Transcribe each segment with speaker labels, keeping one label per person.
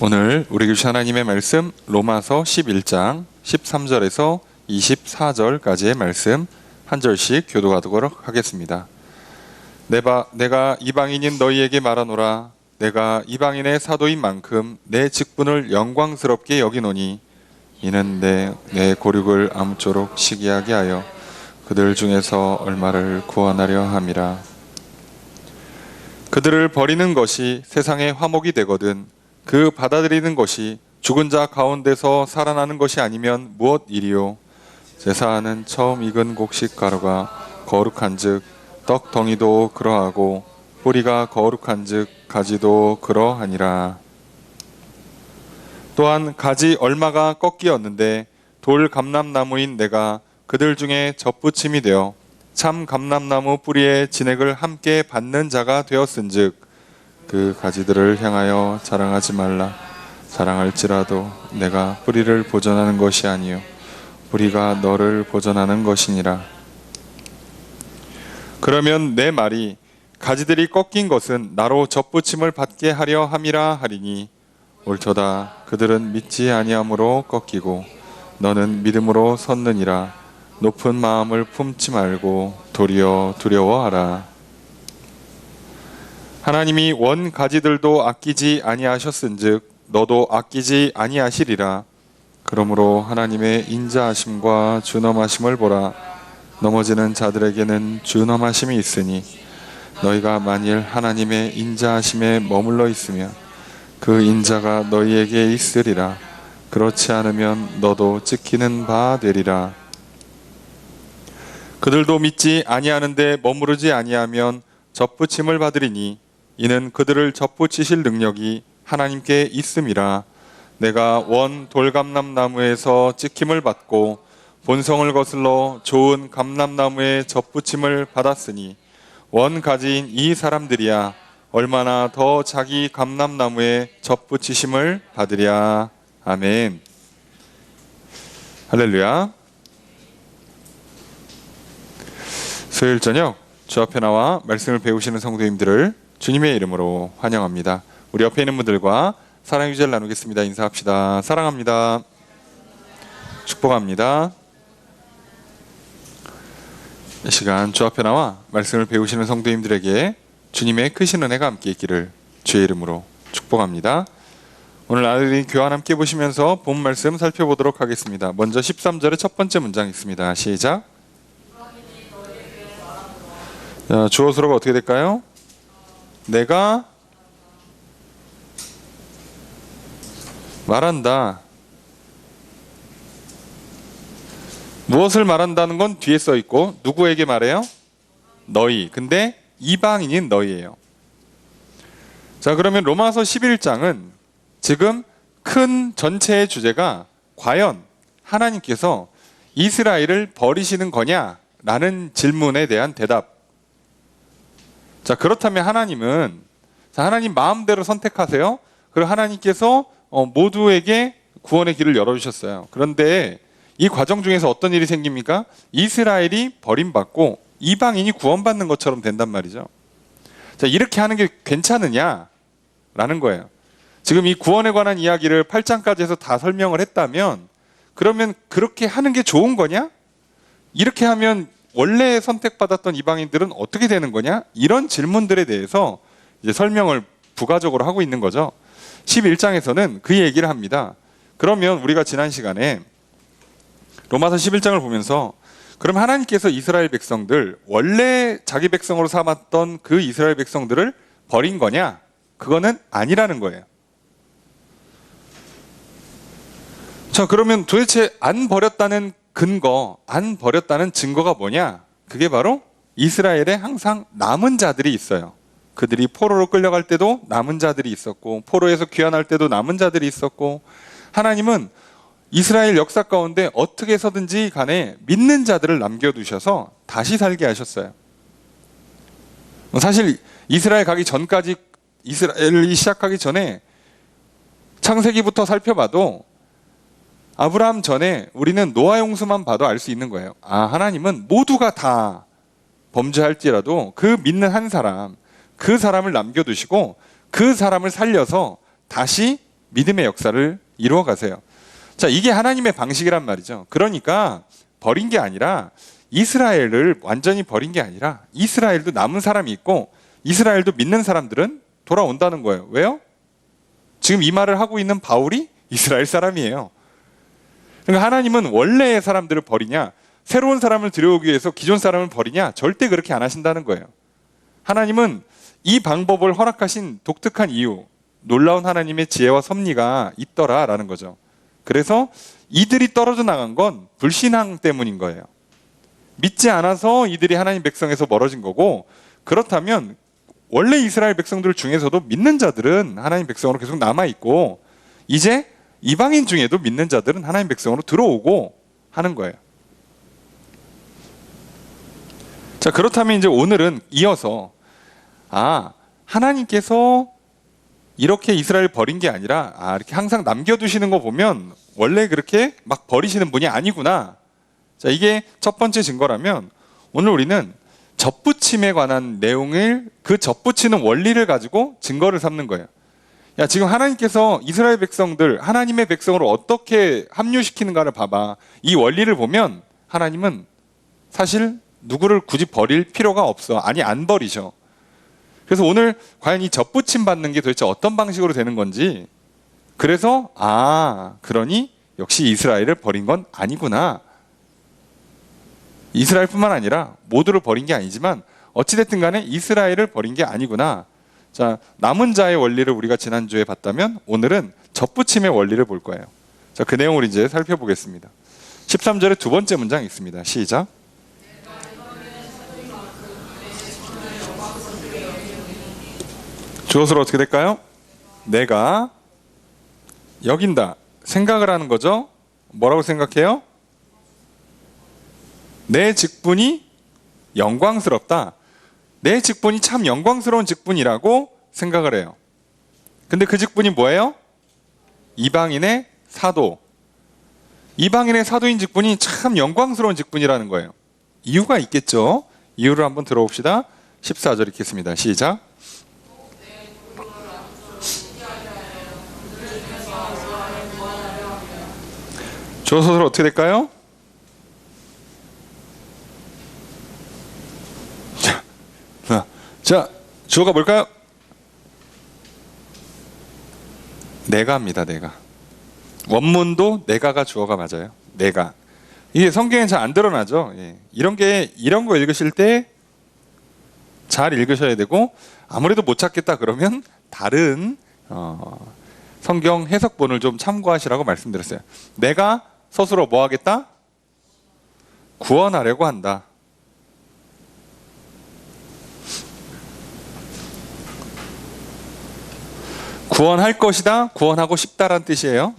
Speaker 1: 오늘 우리 교실 하나님의 말씀 로마서 11장 13절에서 24절까지의 말씀 한 절씩 교도하도록 하겠습니다. 내가 이방인인 너희에게 말하노라. 내가 이방인의 사도인 만큼 내 직분을 영광스럽게 여기노니 이는 내 고륙을 아무쪼록 시기하게 하여 그들 중에서 얼마를 구원하려 함이라. 그들을 버리는 것이 세상의 화목이 되거든 그 받아들이는 것이 죽은 자 가운데서 살아나는 것이 아니면 무엇 일이요. 제사하는 처음 익은 곡식 가루가 거룩한즉 떡 덩이도 그러하고 뿌리가 거룩한즉 가지도 그러하니라. 또한 가지 얼마가 꺾이었는데 돌 감람나무인 내가 그들 중에 접붙임이 되어 참 감람나무 뿌리에 진액을 함께 받는 자가 되었은즉 그 가지들을 향하여 자랑하지 말라. 자랑할지라도 내가 뿌리를 보존하는 것이 아니요 뿌리가 너를 보존하는 것이니라. 그러면 내 말이 가지들이 꺾인 것은 나로 접붙임을 받게 하려 함이라 하리니 옳도다. 그들은 믿지 아니함으로 꺾이고 너는 믿음으로 섰느니라. 높은 마음을 품지 말고 도리어 두려워하라. 하나님이 원 가지들도 아끼지 아니하셨은즉 너도 아끼지 아니하시리라. 그러므로 하나님의 인자하심과 준엄하심을 보라. 넘어지는 자들에게는 준엄하심이 있으니 너희가 만일 하나님의 인자하심에 머물러 있으면 그 인자가 너희에게 있으리라. 그렇지 않으면 너도 찍히는 바 되리라. 그들도 믿지 아니하는데 머무르지 아니하면 접붙임을 받으리니 이는 그들을 접붙이실 능력이 하나님께 있음이라. 내가 원 돌감람나무에서 찍힘을 받고 본성을 거슬러 좋은 감람나무에 접붙임을 받았으니 원 가지인 이 사람들이야 얼마나 더 자기 감람나무에 접붙이심을 받으랴. 아멘. 할렐루야. 수요일 저녁 주 앞에 나와 말씀을 배우시는 성도님들을 주님의 이름으로 환영합니다. 우리 옆에 있는 분들과 사랑 유제를 나누겠습니다. 인사합시다. 사랑합니다. 축복합니다. 이 시간 주 앞에 나와 말씀을 배우시는 성도님들에게 주님의 크신 은혜가 함께 있기를 주의 이름으로 축복합니다. 오늘 아들이 교환 함께 보시면서 본 말씀 살펴보도록 하겠습니다. 먼저 13절의 첫 번째 문장 있습니다. 시작. 주어 수로가 어떻게 될까요? 내가 말한다. 무엇을 말한다는 건 뒤에 써 있고 누구에게 말해요? 너희. 근데 이방인인 너희예요. 자, 그러면 로마서 11장은 지금 큰 전체의 주제가 과연 하나님께서 이스라엘을 버리시는 거냐라는 질문에 대한 대답. 자, 그렇다면 하나님 마음대로 선택하세요. 그리고 하나님께서 모두에게 구원의 길을 열어주셨어요. 그런데 이 과정 중에서 어떤 일이 생깁니까? 이스라엘이 버림받고 이방인이 구원받는 것처럼 된단 말이죠. 자, 이렇게 하는 게 괜찮으냐라는 거예요. 지금 이 구원에 관한 이야기를 8장까지 해서 다 설명을 했다면 그러면 그렇게 하는 게 좋은 거냐? 이렇게 하면 원래 선택받았던 이방인들은 어떻게 되는 거냐? 이런 질문들에 대해서 이제 설명을 부가적으로 하고 있는 거죠. 11장에서는 그 얘기를 합니다. 그러면 우리가 지난 시간에 로마서 11장을 보면서 그럼 하나님께서 이스라엘 백성들, 원래 자기 백성으로 삼았던 그 이스라엘 백성들을 버린 거냐? 그거는 아니라는 거예요. 자, 그러면 도대체 안 버렸다는 근거, 안 버렸다는 증거가 뭐냐? 그게 바로 이스라엘에 항상 남은 자들이 있어요. 그들이 포로로 끌려갈 때도 남은 자들이 있었고 포로에서 귀환할 때도 남은 자들이 있었고 하나님은 이스라엘 역사 가운데 어떻게 해서든지 간에 믿는 자들을 남겨두셔서 다시 살게 하셨어요. 사실 이스라엘 가기 전까지 이스라엘이 시작하기 전에 창세기부터 살펴봐도 아브라함 전에 우리는 노아 용수만 봐도 알 수 있는 거예요. 아, 하나님은 모두가 다 범죄할지라도 그 믿는 한 사람, 그 사람을 남겨두시고 그 사람을 살려서 다시 믿음의 역사를 이루어 가세요. 자, 이게 하나님의 방식이란 말이죠. 그러니까 버린 게 아니라 이스라엘을 완전히 버린 게 아니라 이스라엘도 남은 사람이 있고 이스라엘도 믿는 사람들은 돌아온다는 거예요. 왜요? 지금 이 말을 하고 있는 바울이 이스라엘 사람이에요. 그러니까 하나님은 원래의 사람들을 버리냐, 새로운 사람을 들여오기 위해서 기존 사람을 버리냐, 절대 그렇게 안 하신다는 거예요. 하나님은 이 방법을 허락하신 독특한 이유, 놀라운 하나님의 지혜와 섭리가 있더라라는 거죠. 그래서 이들이 떨어져 나간 건 불신앙 때문인 거예요. 믿지 않아서 이들이 하나님 백성에서 멀어진 거고, 그렇다면 원래 이스라엘 백성들 중에서도 믿는 자들은 하나님 백성으로 계속 남아있고, 이제 이방인 중에도 믿는 자들은 하나님 백성으로 들어오고 하는 거예요. 자, 그렇다면 이제 오늘은 이어서 하나님께서 이렇게 이스라엘 버린 게 아니라 이렇게 항상 남겨두시는 거 보면 원래 그렇게 막 버리시는 분이 아니구나. 자, 이게 첫 번째 증거라면 오늘 우리는 접붙임에 관한 내용을, 그 접붙이는 원리를 가지고 증거를 삼는 거예요. 야, 지금 하나님께서 이스라엘 백성들 하나님의 백성으로 어떻게 합류시키는가를 봐봐. 이 원리를 보면 하나님은 사실 누구를 굳이 버릴 필요가 없어. 아니, 안 버리셔. 그래서 오늘 과연 이 접붙임 받는 게 도대체 어떤 방식으로 되는 건지, 그래서 그러니 역시 이스라엘을 버린 건 아니구나. 이스라엘뿐만 아니라 모두를 버린 게 아니지만 어찌됐든 간에 이스라엘을 버린 게 아니구나. 자, 남은 자의 원리를 우리가 지난주에 봤다면 오늘은 접붙임의 원리를 볼 거예요. 자, 그 내용을 이제 살펴보겠습니다. 13절에 두 번째 문장 있습니다. 시작. 주어서로 어떻게 될까요? 내가 여긴다. 생각을 하는 거죠. 뭐라고 생각해요? 내 직분이 영광스럽다. 내 직분이 참 영광스러운 직분이라고 생각을 해요. 근데 그 직분이 뭐예요? 이방인의 사도. 이방인의 사도인 직분이 참 영광스러운 직분이라는 거예요. 이유가 있겠죠. 이유를 한번 들어봅시다. 14절 읽겠습니다. 시작. 주어서로 어떻게 될까요? 자, 주어가 뭘까요? 내가입니다. 내가. 원문도 내가가 주어가 맞아요. 내가. 이게 성경에 잘 안 드러나죠. 이런 거 읽으실 때 잘 읽으셔야 되고, 아무래도 못 찾겠다 그러면 다른 성경 해석본을 좀 참고하시라고 말씀드렸어요. 내가 스스로 뭐 하겠다? 구원하려고 한다. 구원할 것이다, 구원하고 싶다라는 뜻이에요.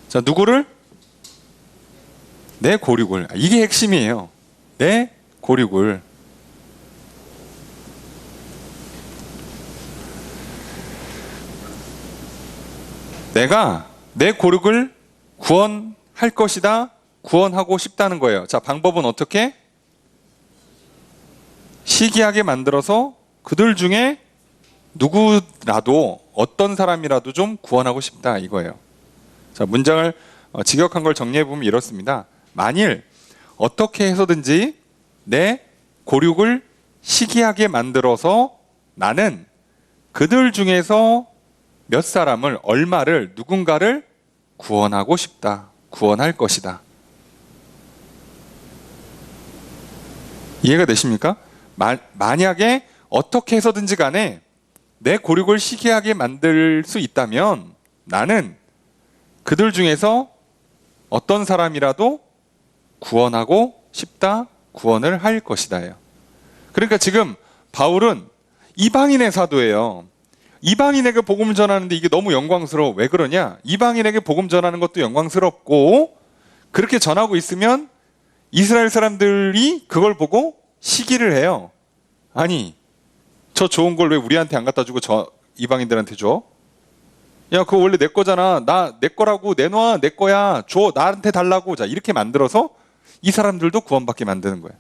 Speaker 1: 자, 누구를? 내 고륙을. 이게 핵심이에요. 내 고륙을. 내가 내 고륙을 구원할 것이다, 구원하고 싶다는 거예요. 자, 방법은 어떻게? 시기하게 만들어서 그들 중에 누구라도, 어떤 사람이라도 좀 구원하고 싶다, 이거예요. 자, 문장을 직역한 걸 정리해보면 이렇습니다. 만일 어떻게 해서든지 내 고륙을 시기하게 만들어서 나는 그들 중에서 몇 사람을, 얼마를, 누군가를 구원하고 싶다, 구원할 것이다. 이해가 되십니까? 만약에 어떻게 해서든지 간에 내 고륙을 시기하게 만들 수 있다면 나는 그들 중에서 어떤 사람이라도 구원하고 싶다, 구원을 할 것이다예요. 그러니까 지금 바울은 이방인의 사도예요. 이방인에게 복음을 전하는데 이게 너무 영광스러워. 왜 그러냐? 이방인에게 복음 전하는 것도 영광스럽고, 그렇게 전하고 있으면 이스라엘 사람들이 그걸 보고 시기를 해요. 아니, 저 좋은 걸 왜 우리한테 안 갖다 주고 저 이방인들한테 줘? 야, 그거 원래 내 거잖아. 내 거라고, 내놔, 내 거야. 줘, 나한테 달라고. 자, 이렇게 만들어서 이 사람들도 구원받게 만드는 거예요.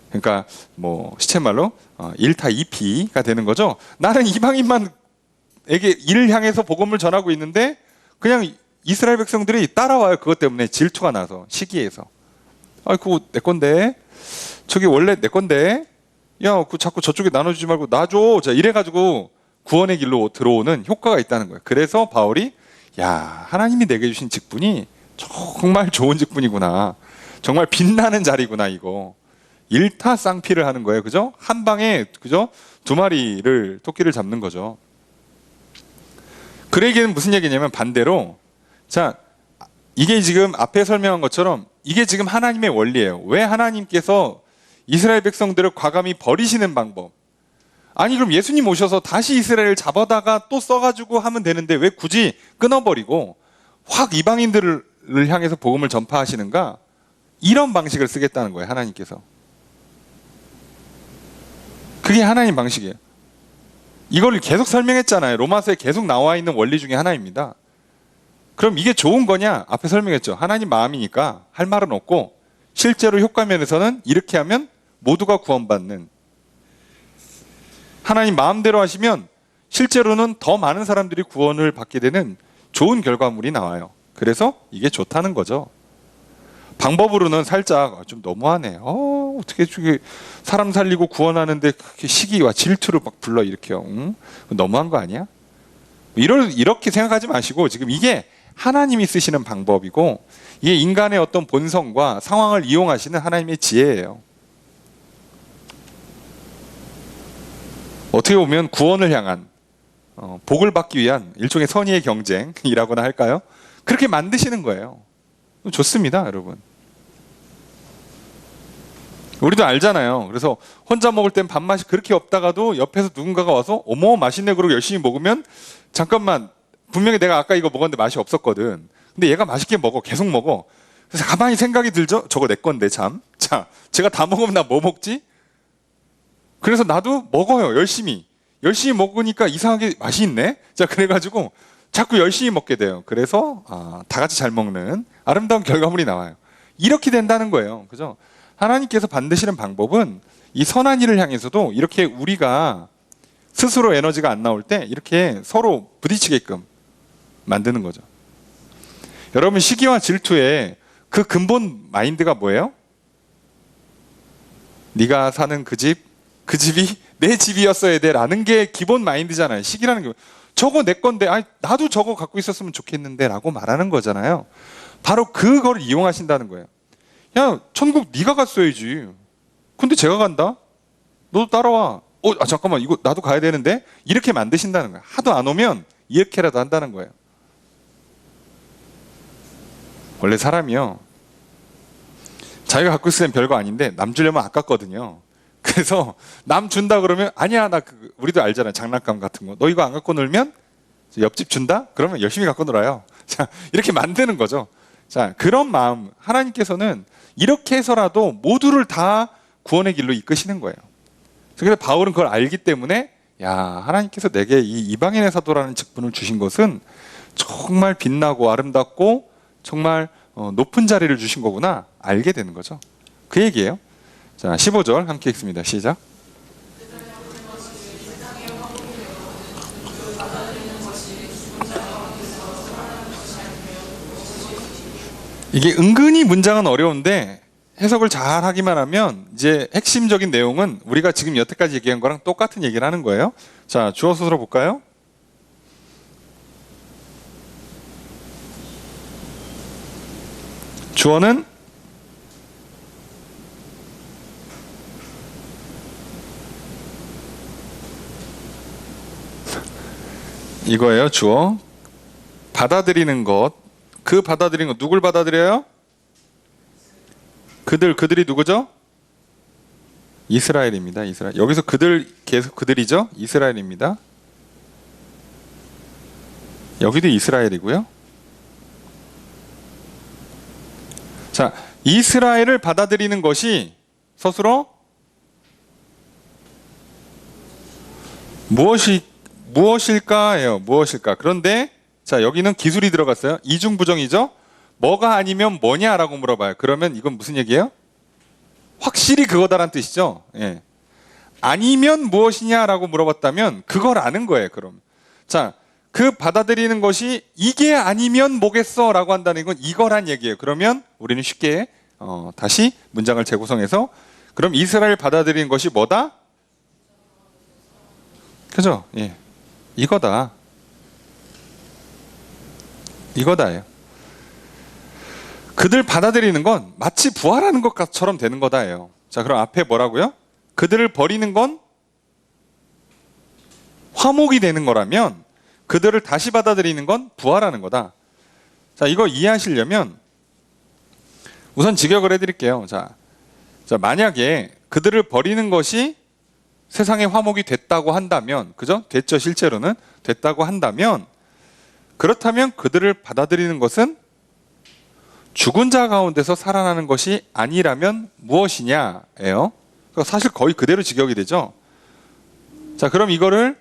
Speaker 1: 그러니까 뭐 시쳇말로 1타 2피가 되는 거죠. 나는 이방인만 이를 향해서 복음을 전하고 있는데 그냥 이스라엘 백성들이 따라와요. 그것 때문에 질투가 나서, 시기에서. 아, 그거 내 건데. 저기 원래 내 건데. 야, 그 자꾸 저쪽에 나눠주지 말고 놔줘. 자, 이래가지고 구원의 길로 들어오는 효과가 있다는 거예요. 그래서 바울이 야, 하나님이 내게 주신 직분이 정말 좋은 직분이구나. 정말 빛나는 자리구나, 이거. 일타쌍피를 하는 거예요. 그죠? 한 방에, 그죠? 두 마리를, 토끼를 잡는 거죠. 그 얘기는 무슨 얘기냐면 반대로, 자, 이게 지금 앞에 설명한 것처럼 이게 지금 하나님의 원리예요. 왜 하나님께서 이스라엘 백성들을 과감히 버리시는 방법? 아니, 그럼 예수님 오셔서 다시 이스라엘을 잡아다가 또 써가지고 하면 되는데 왜 굳이 끊어버리고 확 이방인들을 향해서 복음을 전파하시는가? 이런 방식을 쓰겠다는 거예요, 하나님께서. 그게 하나님 방식이에요. 이걸 계속 설명했잖아요. 로마서에 계속 나와 있는 원리 중에 하나입니다. 그럼 이게 좋은 거냐? 앞에 설명했죠. 하나님 마음이니까 할 말은 없고, 실제로 효과면에서는 이렇게 하면 모두가 구원받는, 하나님 마음대로 하시면 실제로는 더 많은 사람들이 구원을 받게 되는 좋은 결과물이 나와요. 그래서 이게 좋다는 거죠. 방법으로는 살짝 좀 너무하네. 어떻게 저기 사람 살리고 구원하는데 그렇게 시기와 질투를 막 불러일으켜. 응? 너무한 거 아니야? 이렇게 생각하지 마시고, 지금 이게 하나님이 쓰시는 방법이고, 이게 인간의 어떤 본성과 상황을 이용하시는 하나님의 지혜예요. 어떻게 보면 구원을 향한, 복을 받기 위한 일종의 선의의 경쟁이라고나 할까요? 그렇게 만드시는 거예요. 좋습니다, 여러분. 우리도 알잖아요. 그래서 혼자 먹을 땐 밥맛이 그렇게 없다가도 옆에서 누군가가 와서 어머 맛있네 그러고 열심히 먹으면, 잠깐만, 분명히 내가 아까 이거 먹었는데 맛이 없었거든. 근데 얘가 맛있게 먹어, 계속 먹어. 그래서 가만히 생각이 들죠. 저거 내 건데 참. 자, 제가 다 먹으면 나 뭐 먹지? 그래서 나도 먹어요. 열심히 먹으니까 이상하게 맛이 있네. 자, 그래가지고 자꾸 열심히 먹게 돼요. 그래서 다 같이 잘 먹는 아름다운 결과물이 나와요. 이렇게 된다는 거예요. 그죠? 하나님께서 만드시는 방법은 이 선한 일을 향해서도 이렇게 우리가 스스로 에너지가 안 나올 때 이렇게 서로 부딪히게끔 만드는 거죠. 여러분, 시기와 질투의 그 근본 마인드가 뭐예요? 네가 사는 그 집이 내 집이었어야 돼 라는 게 기본 마인드잖아요. 시기라는 게 저거 내 건데, 아니, 나도 저거 갖고 있었으면 좋겠는데 라고 말하는 거잖아요. 바로 그걸 이용하신다는 거예요. 야, 천국 네가 갔어야지. 근데 제가 간다? 너도 따라와. 잠깐만, 이거 나도 가야 되는데? 이렇게 만드신다는 거예요. 하도 안 오면 이렇게라도 한다는 거예요. 원래 사람이요, 자기가 갖고 있으면 별거 아닌데 남 주려면 아깝거든요. 그래서 남 준다 그러면 아니야, 우리도 알잖아요. 장난감 같은 거. 너 이거 안 갖고 놀면 옆집 준다? 그러면 열심히 갖고 놀아요. 자, 이렇게 만드는 거죠. 자, 그런 마음, 하나님께서는 이렇게 해서라도 모두를 다 구원의 길로 이끄시는 거예요. 그래서 바울은 그걸 알기 때문에, 야, 하나님께서 내게 이 이방인의 사도라는 직분을 주신 것은 정말 빛나고 아름답고 정말 높은 자리를 주신 거구나 알게 되는 거죠. 그 얘기예요. 자, 15절 함께 읽습니다. 시작. 이게 은근히 문장은 어려운데 해석을 잘 하기만 하면 이제 핵심적인 내용은 우리가 지금 여태까지 얘기한 거랑 똑같은 얘기를 하는 거예요. 자, 주어 서술어 볼까요? 주어는 이거예요. 주어. 받아들이는 것. 그 받아들이는 것, 누굴 받아들여요? 그들이 누구죠? 이스라엘입니다. 이스라엘. 여기서 그들, 계속 그들이죠? 이스라엘입니다. 여기도 이스라엘이고요. 자, 이스라엘을 받아들이는 것이 서술어 무엇일까예요. 무엇일까? 그런데 자, 여기는 기술이 들어갔어요. 이중부정이죠. 뭐가 아니면 뭐냐라고 물어봐요. 그러면 이건 무슨 얘기예요? 확실히 그거다란 뜻이죠. 예. 아니면 무엇이냐라고 물어봤다면 그걸 아는 거예요. 그럼 자, 그 받아들이는 것이 이게 아니면 뭐겠어 라고 한다는 건 이거란 얘기예요. 그러면 우리는 쉽게 다시 문장을 재구성해서 그럼 이스라엘 받아들이는 것이 뭐다? 그죠? 예. 이거다. 이거다예요. 그들 받아들이는 건 마치 부활하는 것처럼 되는 거다예요. 자, 그럼 앞에 뭐라고요? 그들을 버리는 건 화목이 되는 거라면 그들을 다시 받아들이는 건 부활하는 거다. 자, 이거 이해하시려면 우선 직역을 해드릴게요. 자, 만약에 그들을 버리는 것이 세상의 화목이 됐다고 한다면, 그죠? 됐죠, 실제로는. 됐다고 한다면, 그렇다면 그들을 받아들이는 것은 죽은 자 가운데서 살아나는 것이 아니라면 무엇이냐예요. 사실 거의 그대로 직역이 되죠. 자, 그럼 이거를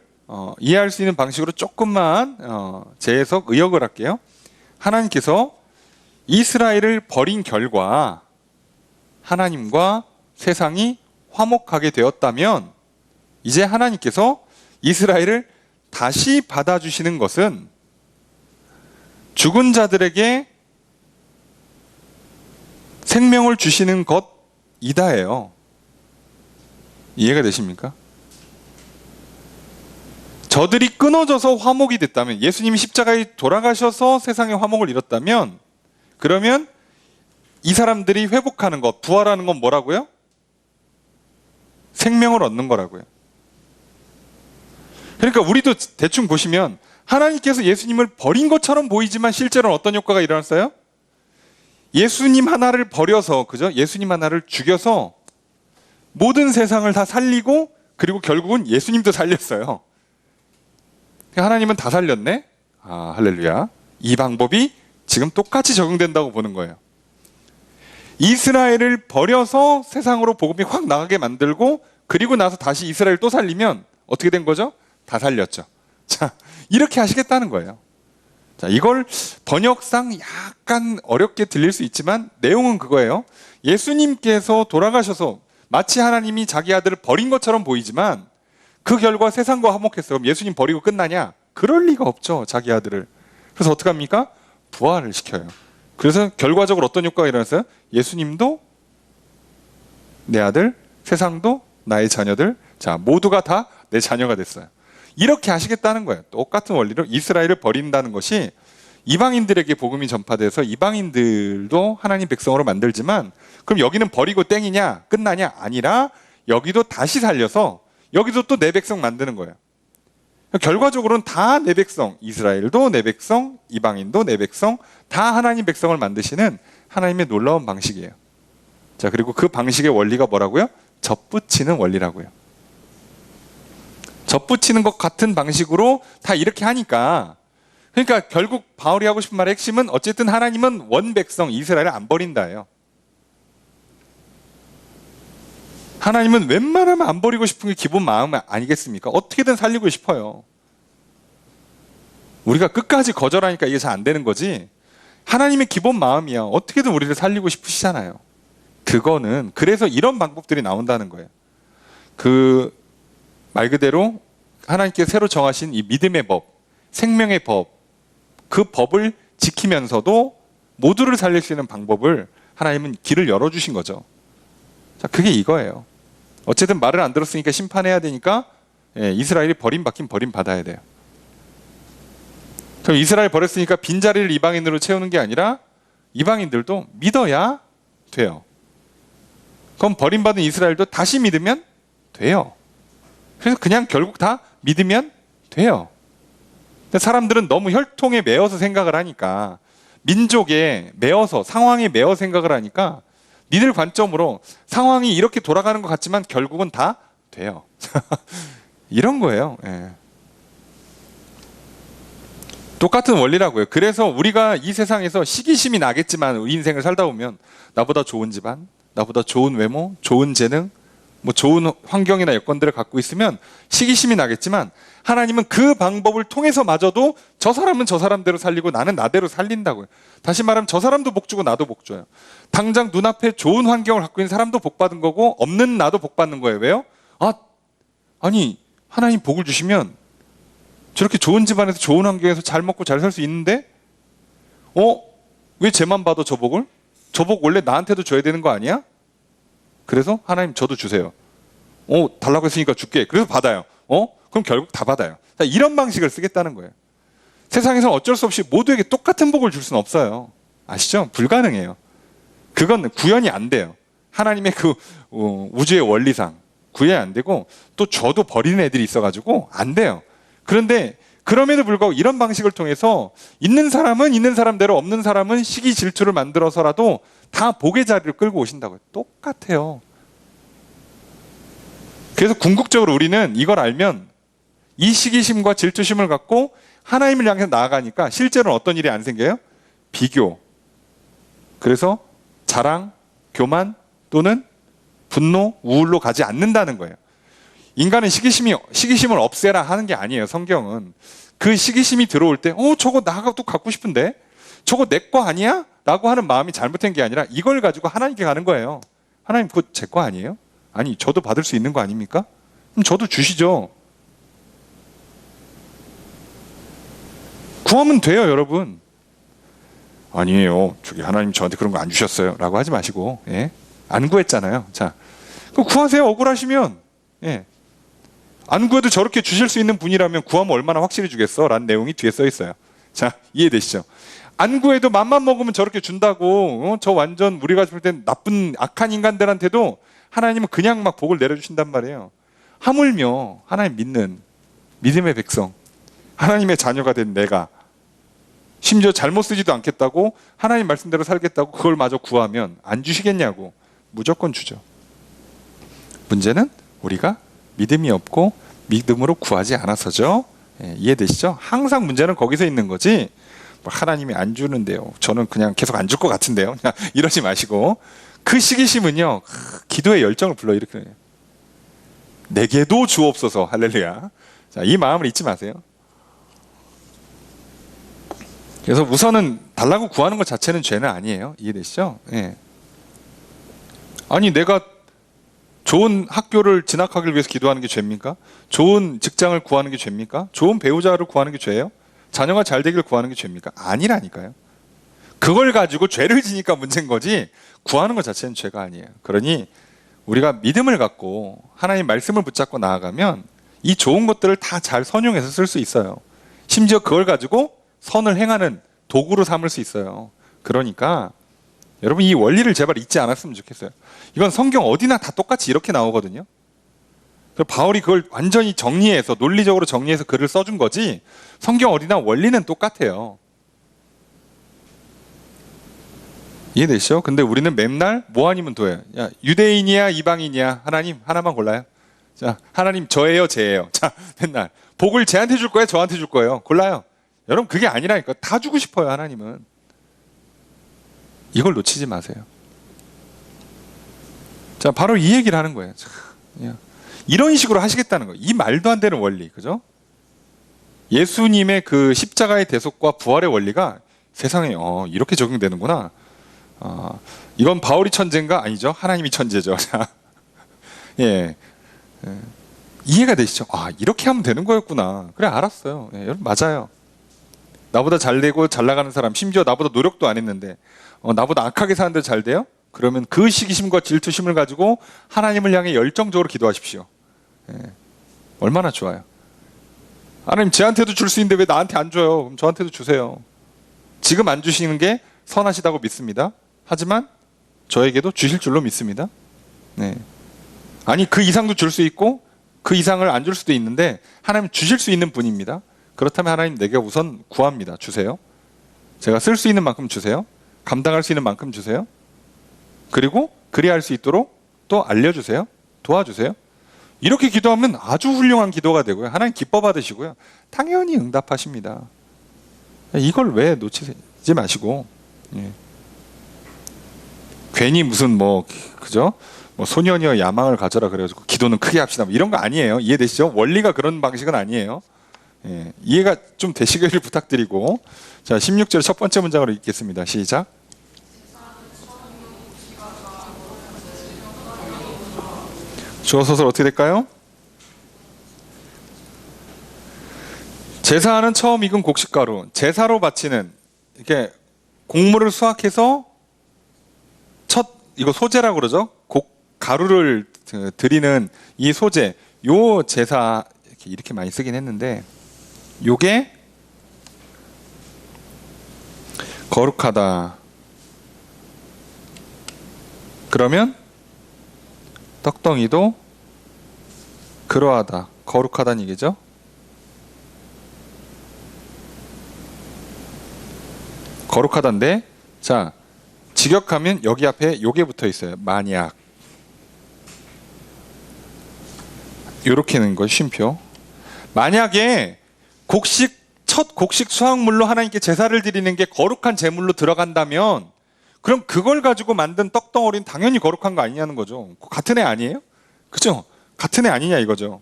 Speaker 1: 이해할 수 있는 방식으로 조금만 재해석, 의역을 할게요. 하나님께서 이스라엘을 버린 결과 하나님과 세상이 화목하게 되었다면 이제 하나님께서 이스라엘을 다시 받아주시는 것은 죽은 자들에게 생명을 주시는 것이다예요. 이해가 되십니까? 저들이 끊어져서 화목이 됐다면, 예수님이 십자가에 돌아가셔서 세상의 화목을 이뤘다면, 그러면 이 사람들이 회복하는 것, 부활하는 건 뭐라고요? 생명을 얻는 거라고요. 그러니까 우리도 대충 보시면 하나님께서 예수님을 버린 것처럼 보이지만 실제로는 어떤 효과가 일어났어요? 예수님 하나를 버려서, 그죠? 예수님 하나를 죽여서 모든 세상을 다 살리고, 그리고 결국은 예수님도 살렸어요. 하나님은 다 살렸네? 아, 할렐루야. 이 방법이 지금 똑같이 적용된다고 보는 거예요. 이스라엘을 버려서 세상으로 복음이 확 나가게 만들고, 그리고 나서 다시 이스라엘 또 살리면 어떻게 된 거죠? 다 살렸죠. 자, 이렇게 하시겠다는 거예요. 자, 이걸 번역상 약간 어렵게 들릴 수 있지만 내용은 그거예요. 예수님께서 돌아가셔서 마치 하나님이 자기 아들을 버린 것처럼 보이지만 그 결과 세상과 화목했어요. 그럼 예수님 버리고 끝나냐? 그럴 리가 없죠, 자기 아들을. 그래서 어떻게 합니까? 부활을 시켜요. 그래서 결과적으로 어떤 효과가 일어났어요? 예수님도 내 아들, 세상도 나의 자녀들, 자, 모두가 다 내 자녀가 됐어요. 이렇게 하시겠다는 거예요. 똑같은 원리로 이스라엘을 버린다는 것이 이방인들에게 복음이 전파돼서 이방인들도 하나님 백성으로 만들지만, 그럼 여기는 버리고 땡이냐? 끝나냐? 아니라 여기도 다시 살려서 여기도 또 내 백성 만드는 거예요. 결과적으로는 다 내 백성, 이스라엘도 내 백성, 이방인도 내 백성, 다 하나님 백성을 만드시는 하나님의 놀라운 방식이에요. 자, 그리고 그 방식의 원리가 뭐라고요? 접붙이는 원리라고요. 접붙이는 것 같은 방식으로 다 이렇게 하니까, 그러니까 결국 바울이 하고 싶은 말의 핵심은 어쨌든 하나님은 원 백성 이스라엘을 안 버린다예요. 하나님은 웬만하면 안 버리고 싶은 게 기본 마음 아니겠습니까? 어떻게든 살리고 싶어요. 우리가 끝까지 거절하니까 이게 잘 안 되는 거지, 하나님의 기본 마음이야. 어떻게든 우리를 살리고 싶으시잖아요. 그거는 그래서 이런 방법들이 나온다는 거예요. 그 말 그대로 하나님께 새로 정하신 이 믿음의 법, 생명의 법, 그 법을 지키면서도 모두를 살릴 수 있는 방법을 하나님은 길을 열어주신 거죠. 자, 그게 이거예요. 어쨌든 말을 안 들었으니까 심판해야 되니까 이스라엘이 버림받긴 버림받아야 돼요. 그럼 이스라엘 버렸으니까 빈자리를 이방인으로 채우는 게 아니라 이방인들도 믿어야 돼요. 그럼 버림받은 이스라엘도 다시 믿으면 돼요. 그래서 그냥 결국 다 믿으면 돼요. 근데 사람들은 너무 혈통에 매어서 생각을 하니까, 민족에 매어서, 상황에 매어 생각을 하니까 니들 관점으로 상황이 이렇게 돌아가는 것 같지만 결국은 다 돼요. 이런 거예요. 예. 똑같은 원리라고요. 그래서 우리가 이 세상에서 시기심이 나겠지만, 우리 인생을 살다 보면 나보다 좋은 집안, 나보다 좋은 외모, 좋은 재능, 뭐 좋은 환경이나 여건들을 갖고 있으면 시기심이 나겠지만, 하나님은 그 방법을 통해서마저도 저 사람은 저 사람대로 살리고 나는 나대로 살린다고요. 다시 말하면 저 사람도 복 주고 나도 복 줘요. 당장 눈앞에 좋은 환경을 갖고 있는 사람도 복 받은 거고 없는 나도 복 받는 거예요. 왜요? 아니 하나님 복을 주시면 저렇게 좋은 집안에서 좋은 환경에서 잘 먹고 잘 살 수 있는데 왜 쟤만 받아 저 복을? 저 복 원래 나한테도 줘야 되는 거 아니야? 그래서 하나님 저도 주세요. 달라고 했으니까 줄게. 그래서 받아요. 그럼 결국 다 받아요. 자, 이런 방식을 쓰겠다는 거예요. 세상에서는 어쩔 수 없이 모두에게 똑같은 복을 줄 수는 없어요. 아시죠? 불가능해요. 그건 구현이 안 돼요. 하나님의 그 우주의 원리상 구현이 안 되고, 또 저도 버리는 애들이 있어가지고 안 돼요. 그런데 그럼에도 불구하고 이런 방식을 통해서 있는 사람은 있는 사람대로, 없는 사람은 시기 질투를 만들어서라도 다 복의 자리를 끌고 오신다고요. 똑같아요. 그래서 궁극적으로 우리는 이걸 알면 이 시기심과 질투심을 갖고 하나님을 향해서 나아가니까 실제로는 어떤 일이 안 생겨요? 비교. 그래서 자랑, 교만 또는 분노, 우울로 가지 않는다는 거예요. 인간은 시기심을 없애라 하는 게 아니에요. 성경은 그 시기심이 들어올 때 저거 나가 또 갖고 싶은데 저거 내 거 아니야? 라고 하는 마음이 잘못된 게 아니라 이걸 가지고 하나님께 가는 거예요. 하나님 그거 제 거 아니에요? 아니 저도 받을 수 있는 거 아닙니까? 그럼 저도 주시죠. 구하면 돼요, 여러분. 아니에요. 저기 하나님 저한테 그런 거 안 주셨어요. 라고 하지 마시고, 예? 안 구했잖아요. 자, 그럼 구하세요. 억울하시면. 예. 안 구해도 저렇게 주실 수 있는 분이라면 구하면 얼마나 확실히 주겠어? 라는 내용이 뒤에 써 있어요. 자, 이해되시죠? 안 구해도 맘만 먹으면 저렇게 준다고, 저 완전 우리가 볼 땐 나쁜 악한 인간들한테도 하나님은 그냥 막 복을 내려주신단 말이에요. 하물며 하나님 믿는 믿음의 백성, 하나님의 자녀가 된 내가 심지어 잘못 쓰지도 않겠다고 하나님 말씀대로 살겠다고 그걸 마저 구하면 안 주시겠냐고. 무조건 주죠. 문제는 우리가 믿음이 없고 믿음으로 구하지 않아서죠. 예, 이해되시죠? 항상 문제는 거기서 있는 거지, 하나님이 안 주는데요, 저는 그냥 계속 안 줄 것 같은데요, 그냥 이러지 마시고, 그 시기심은요 기도의 열정을 불러일으켜요. 내게도 주옵소서. 할렐루야. 자, 이 마음을 잊지 마세요. 그래서 우선은 달라고 구하는 것 자체는 죄는 아니에요. 이해되시죠? 예. 아니 내가 좋은 학교를 진학하기 위해서 기도하는 게 죄입니까? 좋은 직장을 구하는 게 죄입니까? 좋은 배우자를 구하는 게 죄예요? 자녀가 잘 되기를 구하는 게 죄입니까? 아니라니까요. 그걸 가지고 죄를 지니까 문제인 거지 구하는 것 자체는 죄가 아니에요. 그러니 우리가 믿음을 갖고 하나님 말씀을 붙잡고 나아가면 이 좋은 것들을 다 잘 선용해서 쓸 수 있어요. 심지어 그걸 가지고 선을 행하는 도구로 삼을 수 있어요. 그러니까 여러분 이 원리를 제발 잊지 않았으면 좋겠어요. 이건 성경 어디나 다 똑같이 이렇게 나오거든요. 바울이 그걸 완전히 정리해서 논리적으로 정리해서 글을 써준 거지, 성경 어디나 원리는 똑같아요. 이해되시죠? 근데 우리는 맨날 뭐 아니면 도예요. 야, 유대인이야 이방인이야, 하나님 하나만 골라요. 자, 하나님 저예요 쟤예요. 자, 맨날 복을 쟤한테 줄 거예요 저한테 줄 거예요. 골라요. 여러분 그게 아니라니까. 다 주고 싶어요 하나님은. 이걸 놓치지 마세요. 자, 바로 이 얘기를 하는 거예요. 자, 이런 식으로 하시겠다는 거예요. 이 말도 안 되는 원리, 그죠? 예수님의 그 십자가의 대속과 부활의 원리가 세상에 이렇게 적용되는구나. 이건 바울이 천재인가? 아니죠. 하나님이 천재죠. 자, 예. 이해가 되시죠? 이렇게 하면 되는 거였구나. 그래, 알았어요. 예, 여러분 맞아요. 나보다 잘 되고 잘 나가는 사람, 심지어 나보다 노력도 안 했는데 나보다 악하게 사는데 잘 돼요? 그러면 그 시기심과 질투심을 가지고 하나님을 향해 열정적으로 기도하십시오. 예. 얼마나 좋아요. 하나님 쟤한테도 줄 수 있는데 왜 나한테 안 줘요? 그럼 저한테도 주세요. 지금 안 주시는 게 선하시다고 믿습니다. 하지만 저에게도 주실 줄로 믿습니다. 네. 아니 그 이상도 줄 수 있고 그 이상을 안 줄 수도 있는데 하나님 주실 수 있는 분입니다. 그렇다면 하나님 내게 우선 구합니다. 주세요. 제가 쓸 수 있는 만큼 주세요. 감당할 수 있는 만큼 주세요. 그리고 그리할 수 있도록 또 알려주세요. 도와주세요. 이렇게 기도하면 아주 훌륭한 기도가 되고요. 하나님 기뻐 받으시고요. 당연히 응답하십니다. 이걸 왜 놓치지 마시고, 예. 괜히 무슨 그죠? 소년이여 야망을 가져라 그래가지고 기도는 크게 합시다. 이런 거 아니에요. 이해되시죠? 원리가 그런 방식은 아니에요. 예. 이해가 좀 되시기를 부탁드리고, 자 16절 첫 번째 문장으로 읽겠습니다. 시작. 주어 소설 어떻게 될까요? 제사하는 처음 익은 곡식가루, 제사로 바치는 이렇게 곡물을 수확해서 이거 소제라고 그러죠. 가루를 드리는 이 소제, 요 제사 이렇게 많이 쓰긴 했는데 요게 거룩하다. 그러면 떡덩이도 그러하다. 거룩하다는 얘기죠. 거룩하다인데, 자, 직역하면 여기 앞에 요게 붙어 있어요. 만약. 요렇게 는 거 쉼표. 만약에 첫 곡식 수확물로 하나님께 제사를 드리는 게 거룩한 제물로 들어간다면, 그럼 그걸 가지고 만든 떡덩어리는 당연히 거룩한 거 아니냐는 거죠. 같은 애 아니에요? 그죠? 같은 애 아니냐 이거죠.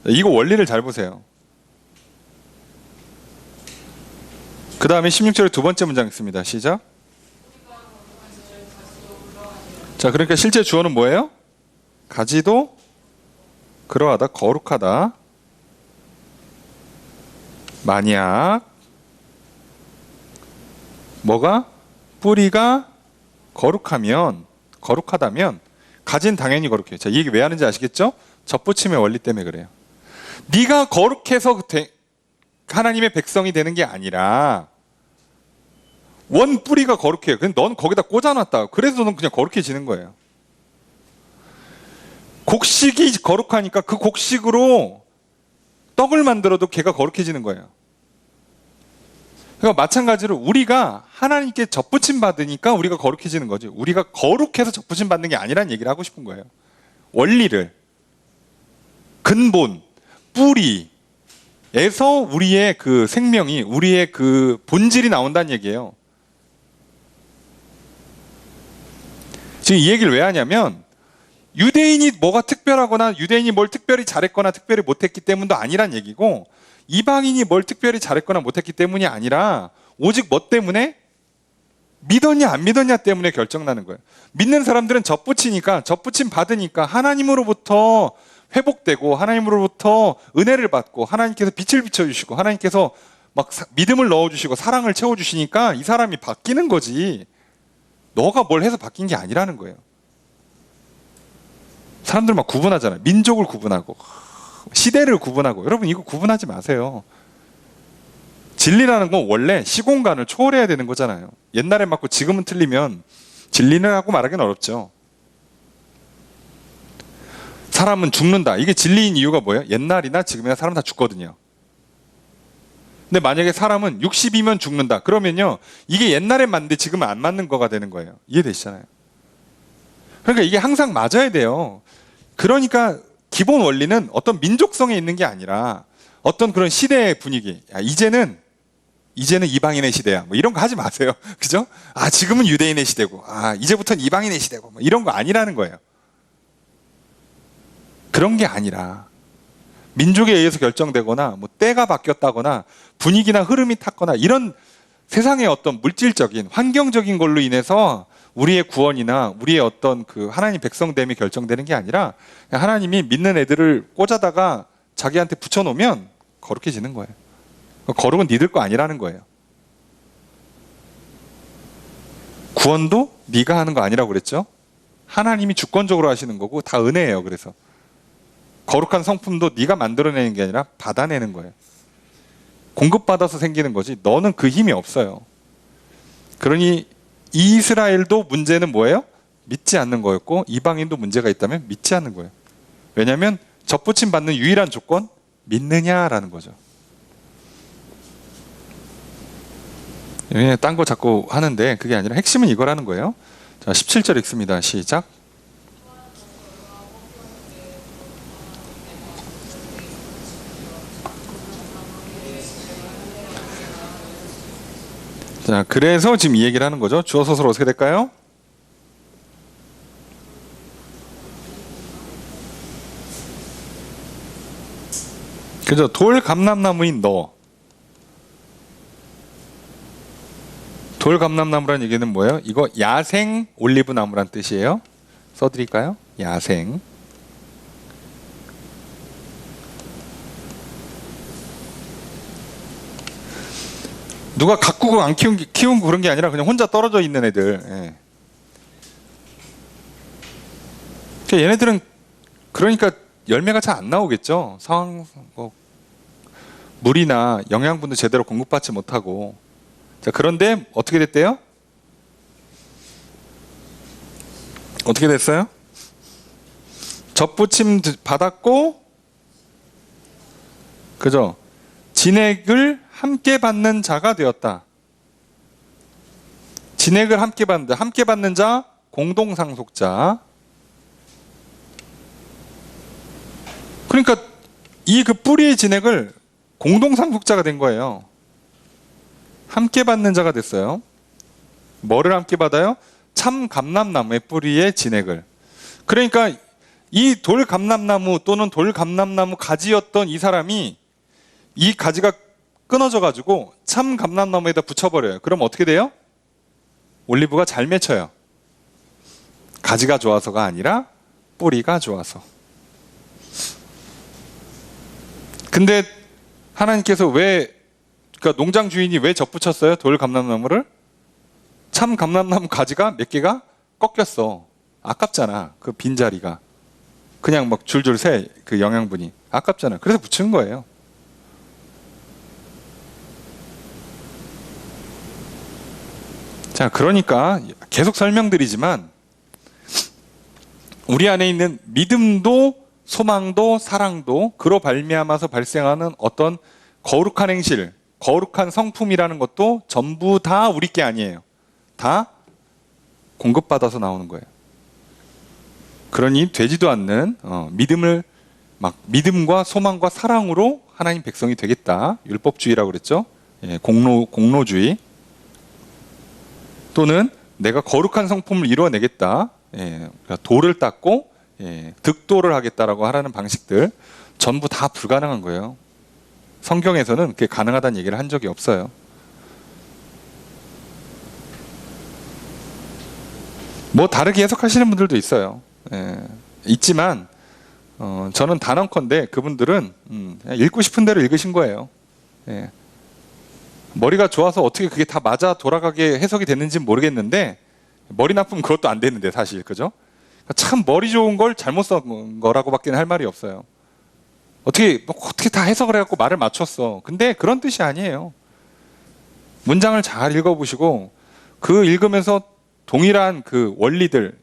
Speaker 1: 이거 원리를 잘 보세요. 그 다음에 16절의 두 번째 문장 있습니다. 시작. 자, 그러니까 실제 주어는 뭐예요? 가지도 그러하다, 거룩하다. 만약 뭐가? 뿌리가 거룩하다면 가진 당연히 거룩해요. 자, 이 얘기 왜 하는지 아시겠죠? 접붙임의 원리 때문에 그래요. 네가 거룩해서 하나님의 백성이 되는 게 아니라 원 뿌리가 거룩해요. 근데 넌 거기다 꽂아놨다. 그래서 넌 그냥 거룩해지는 거예요. 곡식이 거룩하니까 그 곡식으로 떡을 만들어도 걔가 거룩해지는 거예요. 그러니까 마찬가지로 우리가 하나님께 접붙임 받으니까 우리가 거룩해지는 거지. 우리가 거룩해서 접붙임 받는 게 아니라는 얘기를 하고 싶은 거예요. 원리를, 근본, 뿌리에서 우리의 그 생명이, 우리의 그 본질이 나온다는 얘기예요. 지금 이 얘기를 왜 하냐면 유대인이 뭐가 특별하거나 유대인이 뭘 특별히 잘했거나 특별히 못했기 때문도 아니란 얘기고, 이방인이 뭘 특별히 잘했거나 못했기 때문이 아니라 오직 뭐 때문에? 믿었냐 안 믿었냐 때문에 결정나는 거예요. 믿는 사람들은 접붙이니까, 접붙임 받으니까 하나님으로부터 회복되고 하나님으로부터 은혜를 받고 하나님께서 빛을 비춰주시고 하나님께서 막 믿음을 넣어주시고 사랑을 채워주시니까 이 사람이 바뀌는 거지, 너가 뭘 해서 바뀐 게 아니라는 거예요. 사람들 막 구분하잖아요. 민족을 구분하고 시대를 구분하고. 여러분 이거 구분하지 마세요. 진리라는 건 원래 시공간을 초월해야 되는 거잖아요. 옛날에 맞고 지금은 틀리면 진리는 하고 말하기는 어렵죠. 사람은 죽는다. 이게 진리인 이유가 뭐예요? 옛날이나 지금이나 사람 다 죽거든요. 근데 만약에 사람은 60이면 죽는다. 그러면요, 이게 옛날에 맞는데 지금은 안 맞는 거가 되는 거예요. 이해되시잖아요. 그러니까 이게 항상 맞아야 돼요. 그러니까 기본 원리는 어떤 민족성에 있는 게 아니라 어떤 그런 시대의 분위기. 야, 이제는 이방인의 시대야. 뭐 이런 거 하지 마세요. 그죠? 아, 지금은 유대인의 시대고, 아, 이제부터는 이방인의 시대고, 뭐 이런 거 아니라는 거예요. 그런 게 아니라 민족에 의해서 결정되거나 뭐 때가 바뀌었다거나 분위기나 흐름이 탔거나 이런 세상의 어떤 물질적인 환경적인 걸로 인해서 우리의 구원이나 우리의 어떤 그 하나님 백성됨이 결정되는 게 아니라 하나님이 믿는 애들을 꽂아다가 자기한테 붙여놓으면 거룩해지는 거예요. 거룩은 니들 거 아니라는 거예요. 구원도 네가 하는 거 아니라고 그랬죠? 하나님이 주권적으로 하시는 거고 다 은혜예요. 그래서 거룩한 성품도 네가 만들어내는 게 아니라 받아내는 거예요. 공급받아서 생기는 거지 너는 그 힘이 없어요. 그러니 이스라엘도 문제는 뭐예요? 믿지 않는 거였고, 이방인도 문제가 있다면 믿지 않는 거예요. 왜냐하면 접붙임 받는 유일한 조건, 믿느냐라는 거죠. 딴 거 자꾸 하는데 그게 아니라 핵심은 이거라는 거예요. 자, 17절 읽습니다. 시작. 자, 그래서 지금 이 얘기를 하는 거죠. 주어 서술 어떻게 될까요? 그죠? 돌 감람나무인 너. 돌 감람나무라는 얘기는 뭐예요? 이거 야생 올리브 나무란 뜻이에요. 써드릴까요? 야생. 누가 가꾸고 안 키운 그런 게 아니라 그냥 혼자 떨어져 있는 애들. 예. 그러니까 얘네들은 그러니까 열매가 잘 안 나오겠죠. 상황 뭐 물이나 영양분도 제대로 공급받지 못하고. 자, 그런데 어떻게 됐대요? 어떻게 됐어요? 접붙임 받았고, 그죠? 진액을 함께 받는 자가 되었다. 진액을 함께 받는 자, 공동상속자. 그러니까 이 그 뿌리의 진액을 공동상속자가 된 거예요. 함께 받는 자가 됐어요. 뭐를 함께 받아요? 참 감람나무의 뿌리의 진액을. 그러니까 이 돌감람나무 또는 돌감람나무 가지였던 이 사람이 이 가지가 끊어져 가지고 참 감람나무에다 붙여버려요. 그럼 어떻게 돼요? 올리브가 잘 맺혀요. 가지가 좋아서가 아니라 뿌리가 좋아서. 근데 하나님께서 그러니까 농장 주인이 왜 접붙였어요? 돌감람나무를? 참 감람나무 가지가 몇 개가 꺾였어. 아깝잖아. 그 빈자리가. 그냥 막 줄줄 새, 그 영양분이. 아깝잖아. 그래서 붙인 거예요. 자, 그러니까 계속 설명드리지만 우리 안에 있는 믿음도 소망도 사랑도 그로 발미암아서 발생하는 어떤 거룩한 행실, 거룩한 성품이라는 것도 전부 다 우리 게 아니에요. 다 공급받아서 나오는 거예요. 그러니 되지도 않는 믿음과 소망과 사랑으로 하나님 백성이 되겠다. 율법주의라고 그랬죠. 예, 공로주의. 또는 내가 거룩한 성품을 이루어내겠다. 예, 그러니까 도를 닦고 득도를 하겠다라고 하라는 방식들 전부 다 불가능한 거예요. 성경에서는 그게 가능하다는 얘기를 한 적이 없어요. 뭐 다르게 해석하시는 분들도 있어요. 있지만 저는 단언컨대 그분들은 읽고 싶은 대로 읽으신 거예요. 머리가 좋아서 어떻게 그게 다 맞아 돌아가게 해석이 됐는지는 모르겠는데 머리 나쁘면 그것도 안 되는데 사실 그죠? 참 머리 좋은 걸 잘못 쓴 거라고밖에 할 말이 없어요. 어떻게 다 해석을 해갖고 말을 맞췄어. 근데 그런 뜻이 아니에요. 문장을 잘 읽어보시고 그 읽으면서 동일한 그 원리들,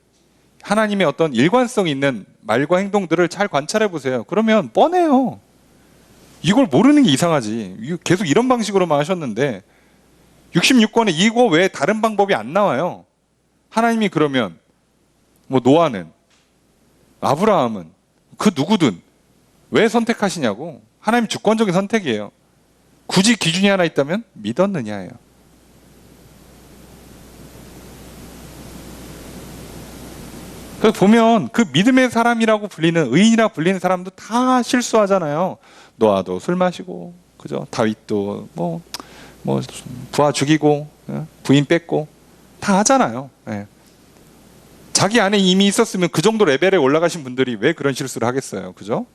Speaker 1: 하나님의 어떤 일관성 있는 말과 행동들을 잘 관찰해 보세요. 그러면 뻔해요. 이걸 모르는 게 이상하지. 계속 이런 방식으로만 하셨는데 66권에 이거 외에 다른 방법이 안 나와요. 하나님이 그러면 뭐 노아는, 아브라함은, 그 누구든 왜 선택하시냐고. 하나님 주권적인 선택이에요. 굳이 기준이 하나 있다면 믿었느냐예요. 그래서 보면 그 믿음의 사람이라고 불리는, 의인이라고 불리는 사람도 다 실수하잖아요. 노아도 술 마시고, 그죠? 다윗도 뭐 부하 죽이고, 부인 뺏고 다 하잖아요. 자기 안에 이미 있었으면 그 정도 레벨에 올라가신 분들이 왜 그런 실수를 하겠어요, 그죠?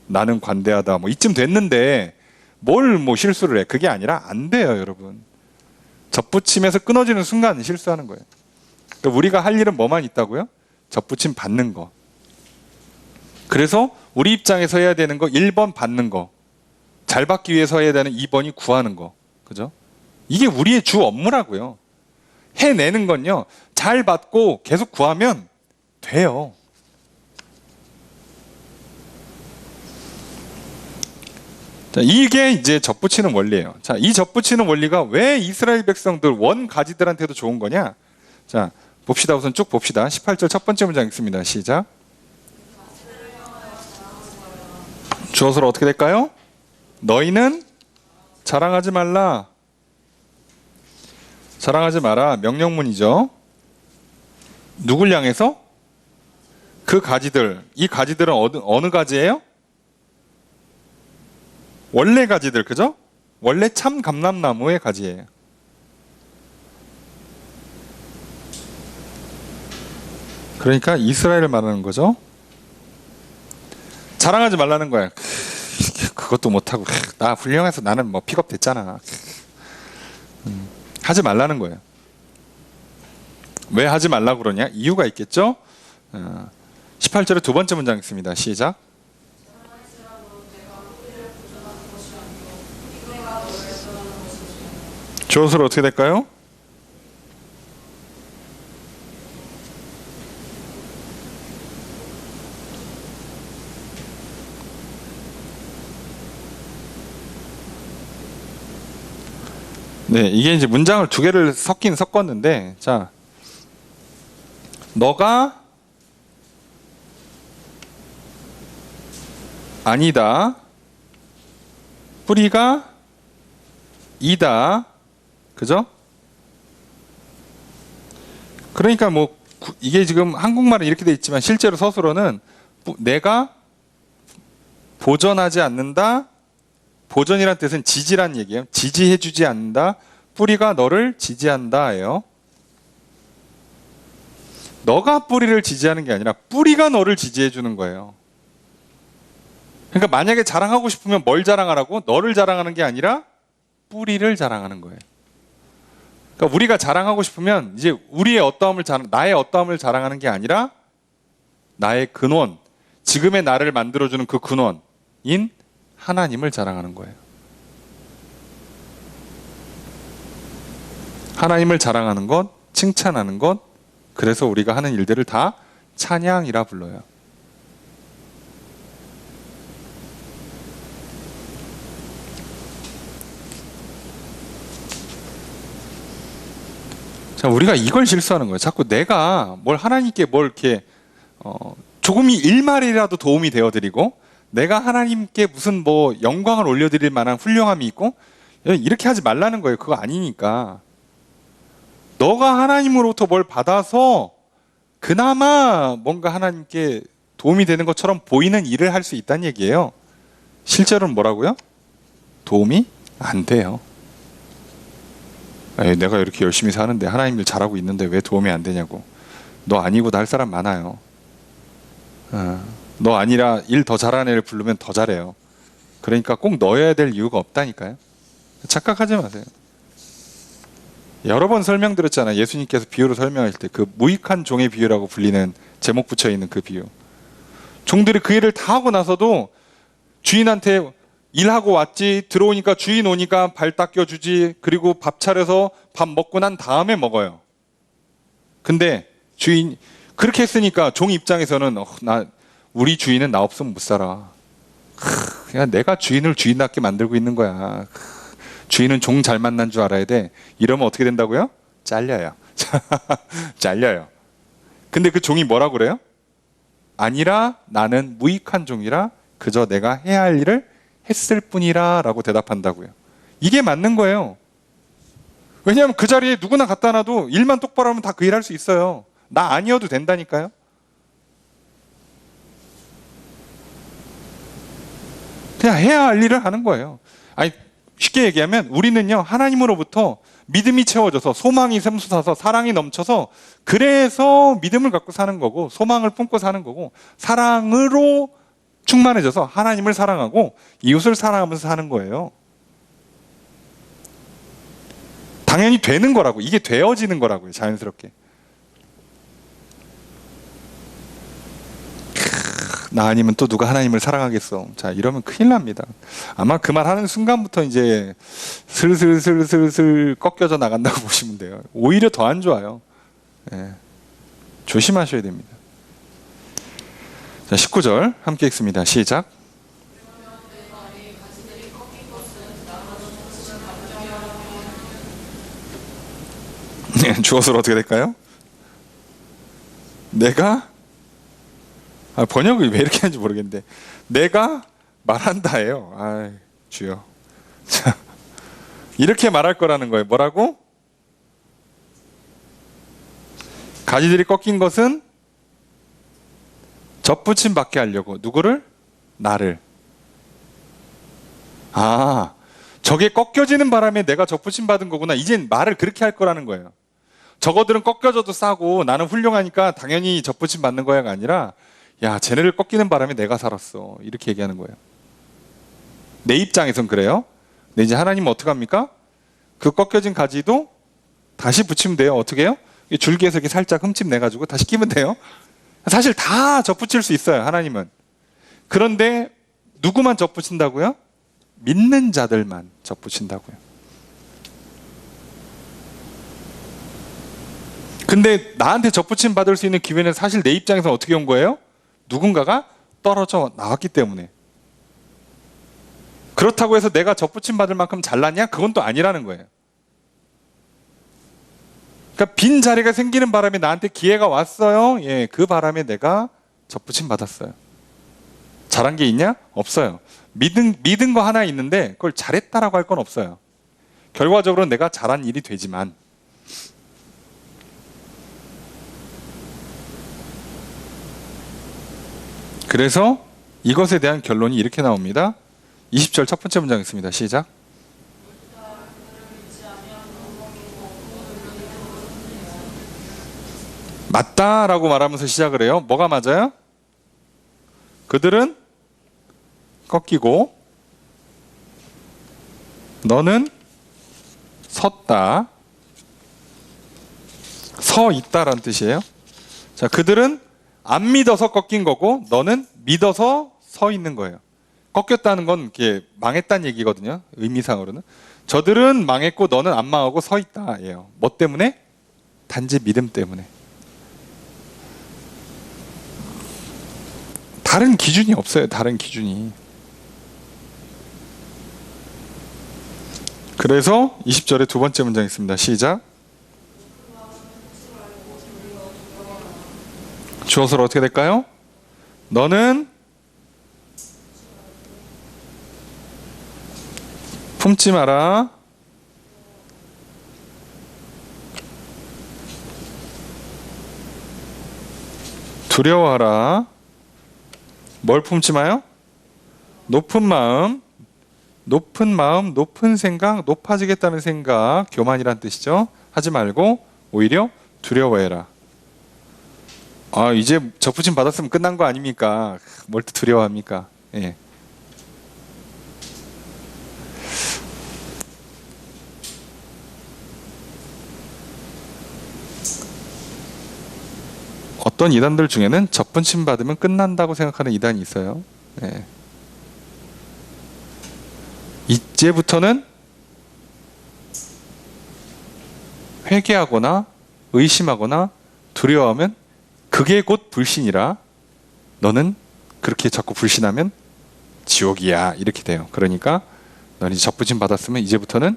Speaker 1: 나는 관대하다, 뭐 이쯤 됐는데 뭘 뭐 실수를 해? 그게 아니라 안 돼요, 여러분. 접붙임에서 끊어지는 순간 실수하는 거예요. 그러니까 우리가 할 일은 뭐만 있다고요? 접붙임 받는 거. 그래서 우리 입장에서 해야 되는 거 1번 받는 거. 잘 받기 위해서 해야 되는 2번이 구하는 거. 그죠? 이게 우리의 주 업무라고요. 해내는 건요. 잘 받고 계속 구하면 돼요. 자, 이게 이제 접붙이는 원리예요. 자, 이 접붙이는 원리가 왜 이스라엘 백성들 원가지들한테도 좋은 거냐? 자, 봅시다. 우선 쭉 봅시다. 18절 첫 번째 문장 읽습니다. 시작. 주어서로 어떻게 될까요? 너희는 자랑하지 말라. 자랑하지 마라. 명령문이죠. 누굴 향해서? 그 가지들. 이 가지들은 어느 가지예요? 원래 가지들, 그죠? 원래 참 감람나무의 가지예요. 그러니까 이스라엘을 말하는 거죠. 자랑하지 말라는 거야. 그것도 못하고 나 훌륭해서 나는 뭐 픽업 됐잖아. 하지 말라는 거예요. 왜 하지 말라고 그러냐? 이유가 있겠죠? 18절의 두 번째 문장 있습니다. 시작. 주어서로 어떻게 될까요? 네, 이게 이제 문장을 두 개를 섞었는데, 자, 너가 아니다, 뿌리가 이다, 그죠? 그러니까 뭐 이게 지금 한국말은 이렇게 돼 있지만 실제로 서술어는 내가 보전하지 않는다. 보전이란 뜻은 지지란 얘기예요. 지지해주지 않는다. 뿌리가 너를 지지한다예요. 너가 뿌리를 지지하는 게 아니라 뿌리가 너를 지지해주는 거예요. 그러니까 만약에 자랑하고 싶으면 뭘 자랑하라고? 너를 자랑하는 게 아니라 뿌리를 자랑하는 거예요. 그러니까 우리가 자랑하고 싶으면 이제 나의 어떠함을 자랑하는 게 아니라 나의 근원, 지금의 나를 만들어주는 그 근원인 하나님을 자랑하는 거예요. 하나님을 자랑하는 것, 칭찬하는 것, 그래서 우리가 하는 일들을 다 찬양이라 불러요. 자, 우리가 이걸 실수하는 거예요. 자꾸 내가 하나님께 이렇게 조금이 일말이라도 도움이 되어드리고 내가 하나님께 무슨 영광을 올려드릴 만한 훌륭함이 있고 이렇게 하지 말라는 거예요. 그거 아니니까. 너가 하나님으로부터 뭘 받아서 그나마 뭔가 하나님께 도움이 되는 것처럼 보이는 일을 할 수 있다는 얘기예요. 실제로는 뭐라고요? 도움이 안 돼요. 내가 이렇게 열심히 사는데 하나님 일 잘하고 있는데 왜 도움이 안 되냐고. 너 아니고도 할 사람 많아요. 너 아니라 일 더 잘하는 애를 부르면 더 잘해요. 그러니까 꼭 넣어야 될 이유가 없다니까요. 착각하지 마세요. 여러 번 설명드렸잖아요. 예수님께서 비유로 설명하실 때 그 무익한 종의 비유라고 불리는 제목 붙여 있는 그 비유. 종들이 그 일을 다 하고 나서도 주인한테 일하고 왔지, 들어오니까 주인 오니까 발 닦여주지, 그리고 밥 차려서 밥 먹고 난 다음에 먹어요. 근데 주인 그렇게 했으니까 종 입장에서는 우리 주인은 나 없으면 못 살아. 그냥 내가 주인을 주인답게 만들고 있는 거야. 주인은 종 잘 만난 줄 알아야 돼. 이러면 어떻게 된다고요? 잘려요. 잘려요. 근데 그 종이 뭐라고 그래요? 아니라 나는 무익한 종이라 그저 내가 해야 할 일을 했을 뿐이라 라고 대답한다고요. 이게 맞는 거예요. 왜냐하면 그 자리에 누구나 갖다 놔도 일만 똑바로 하면 다 그 일 할 수 있어요. 나 아니어도 된다니까요. 그냥 해야 할 일을 하는 거예요. 아니, 쉽게 얘기하면 우리는요, 하나님으로부터 믿음이 채워져서 소망이 샘솟아서 사랑이 넘쳐서 그래서 믿음을 갖고 사는 거고 소망을 품고 사는 거고 사랑으로 충만해져서 하나님을 사랑하고 이웃을 사랑하면서 사는 거예요. 당연히 되는 거라고. 이게 되어지는 거라고요. 자연스럽게. 나 아니면 또 누가 하나님을 사랑하겠어. 자, 이러면 큰일 납니다. 아마 그 말 하는 순간부터 이제 슬슬 꺾여져 나간다고 보시면 돼요. 오히려 더 안 좋아요. 조심하셔야 됩니다. 자, 19절 함께 읽습니다. 시작. 주어서로 어떻게 될까요? 내가 번역을 왜 이렇게 하는지 모르겠는데 내가 말한다예요. 아, 주여. 자, 이렇게 말할 거라는 거예요. 뭐라고? 가지들이 꺾인 것은 접붙임 받게 하려고. 누구를? 나를. 저게 꺾여지는 바람에 내가 접붙임 받은 거구나. 이젠 말을 그렇게 할 거라는 거예요. 저거들은 꺾여져도 싸고 나는 훌륭하니까 당연히 접붙임 받는 거야가 아니라 야, 쟤네를 꺾이는 바람에 내가 살았어. 이렇게 얘기하는 거예요. 내 입장에선 그래요. 근데 이제 하나님은 어떻게 합니까? 그 꺾여진 가지도 다시 붙이면 돼요. 어떻게 해요? 이 줄기에서 이렇게 살짝 흠집 내가지고 다시 끼면 돼요. 사실 다 접붙일 수 있어요, 하나님은. 그런데 누구만 접붙인다고요? 믿는 자들만 접붙인다고요. 근데 나한테 접붙임 받을 수 있는 기회는 사실 내 입장에서 어떻게 온 거예요? 누군가가 떨어져 나왔기 때문에. 그렇다고 해서 내가 접붙임 받을 만큼 잘났냐? 그건 또 아니라는 거예요. 그러니까 빈 자리가 생기는 바람에 나한테 기회가 왔어요. 예, 그 바람에 내가 접붙임 받았어요. 잘한 게 있냐? 없어요. 믿은 거 하나 있는데 그걸 잘했다라고 할 건 없어요. 결과적으로 내가 잘한 일이 되지만, 그래서 이것에 대한 결론이 이렇게 나옵니다. 20절 첫 번째 문장 있습니다. 시작. 맞다라고 말하면서 시작을 해요. 뭐가 맞아요? 그들은 꺾이고 너는 섰다. 서 있다라는 뜻이에요. 자, 그들은 안 믿어서 꺾인 거고 너는 믿어서 서 있는 거예요. 꺾였다는 건 이렇게 망했다는 얘기거든요. 의미상으로는. 저들은 망했고 너는 안 망하고 서 있다 예요. 뭐 때문에? 단지 믿음 때문에. 다른 기준이 없어요. 다른 기준이. 그래서 20절에 두 번째 문장 있습니다. 시작. 주어서로 어떻게 될까요? 너는 품지 마라. 두려워하라. 뭘 품지 마요? 높은 마음, 높은 생각, 높아지겠다는 생각, 교만이란 뜻이죠. 하지 말고 오히려 두려워해라. 아, 이제 접붙임 받았으면 끝난 거 아닙니까? 뭘 또 두려워합니까? 예. 어떤 이단들 중에는 접붙임 받으면 끝난다고 생각하는 이단이 있어요. 예. 이제부터는 회개하거나 의심하거나 두려워하면 그게 곧 불신이라 너는 그렇게 자꾸 불신하면 지옥이야 이렇게 돼요. 그러니까 너는 이제 접붙임 받았으면 이제부터는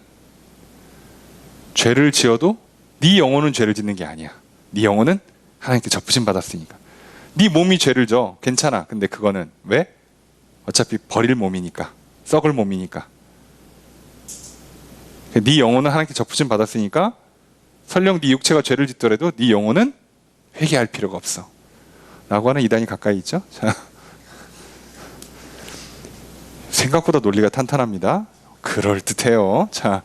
Speaker 1: 죄를 지어도 네 영혼은 죄를 짓는 게 아니야. 네 영혼은 하나님께 접붙임 받았으니까. 네 몸이 죄를 져. 괜찮아. 근데 그거는 왜? 어차피 버릴 몸이니까. 썩을 몸이니까. 네 영혼은 하나님께 접붙임 받았으니까 설령 네 육체가 죄를 짓더라도 네 영혼은 회개할 필요가 없어. 라고 하는 이단이 가까이 있죠. 자, 생각보다 논리가 탄탄합니다. 그럴듯해요. 자,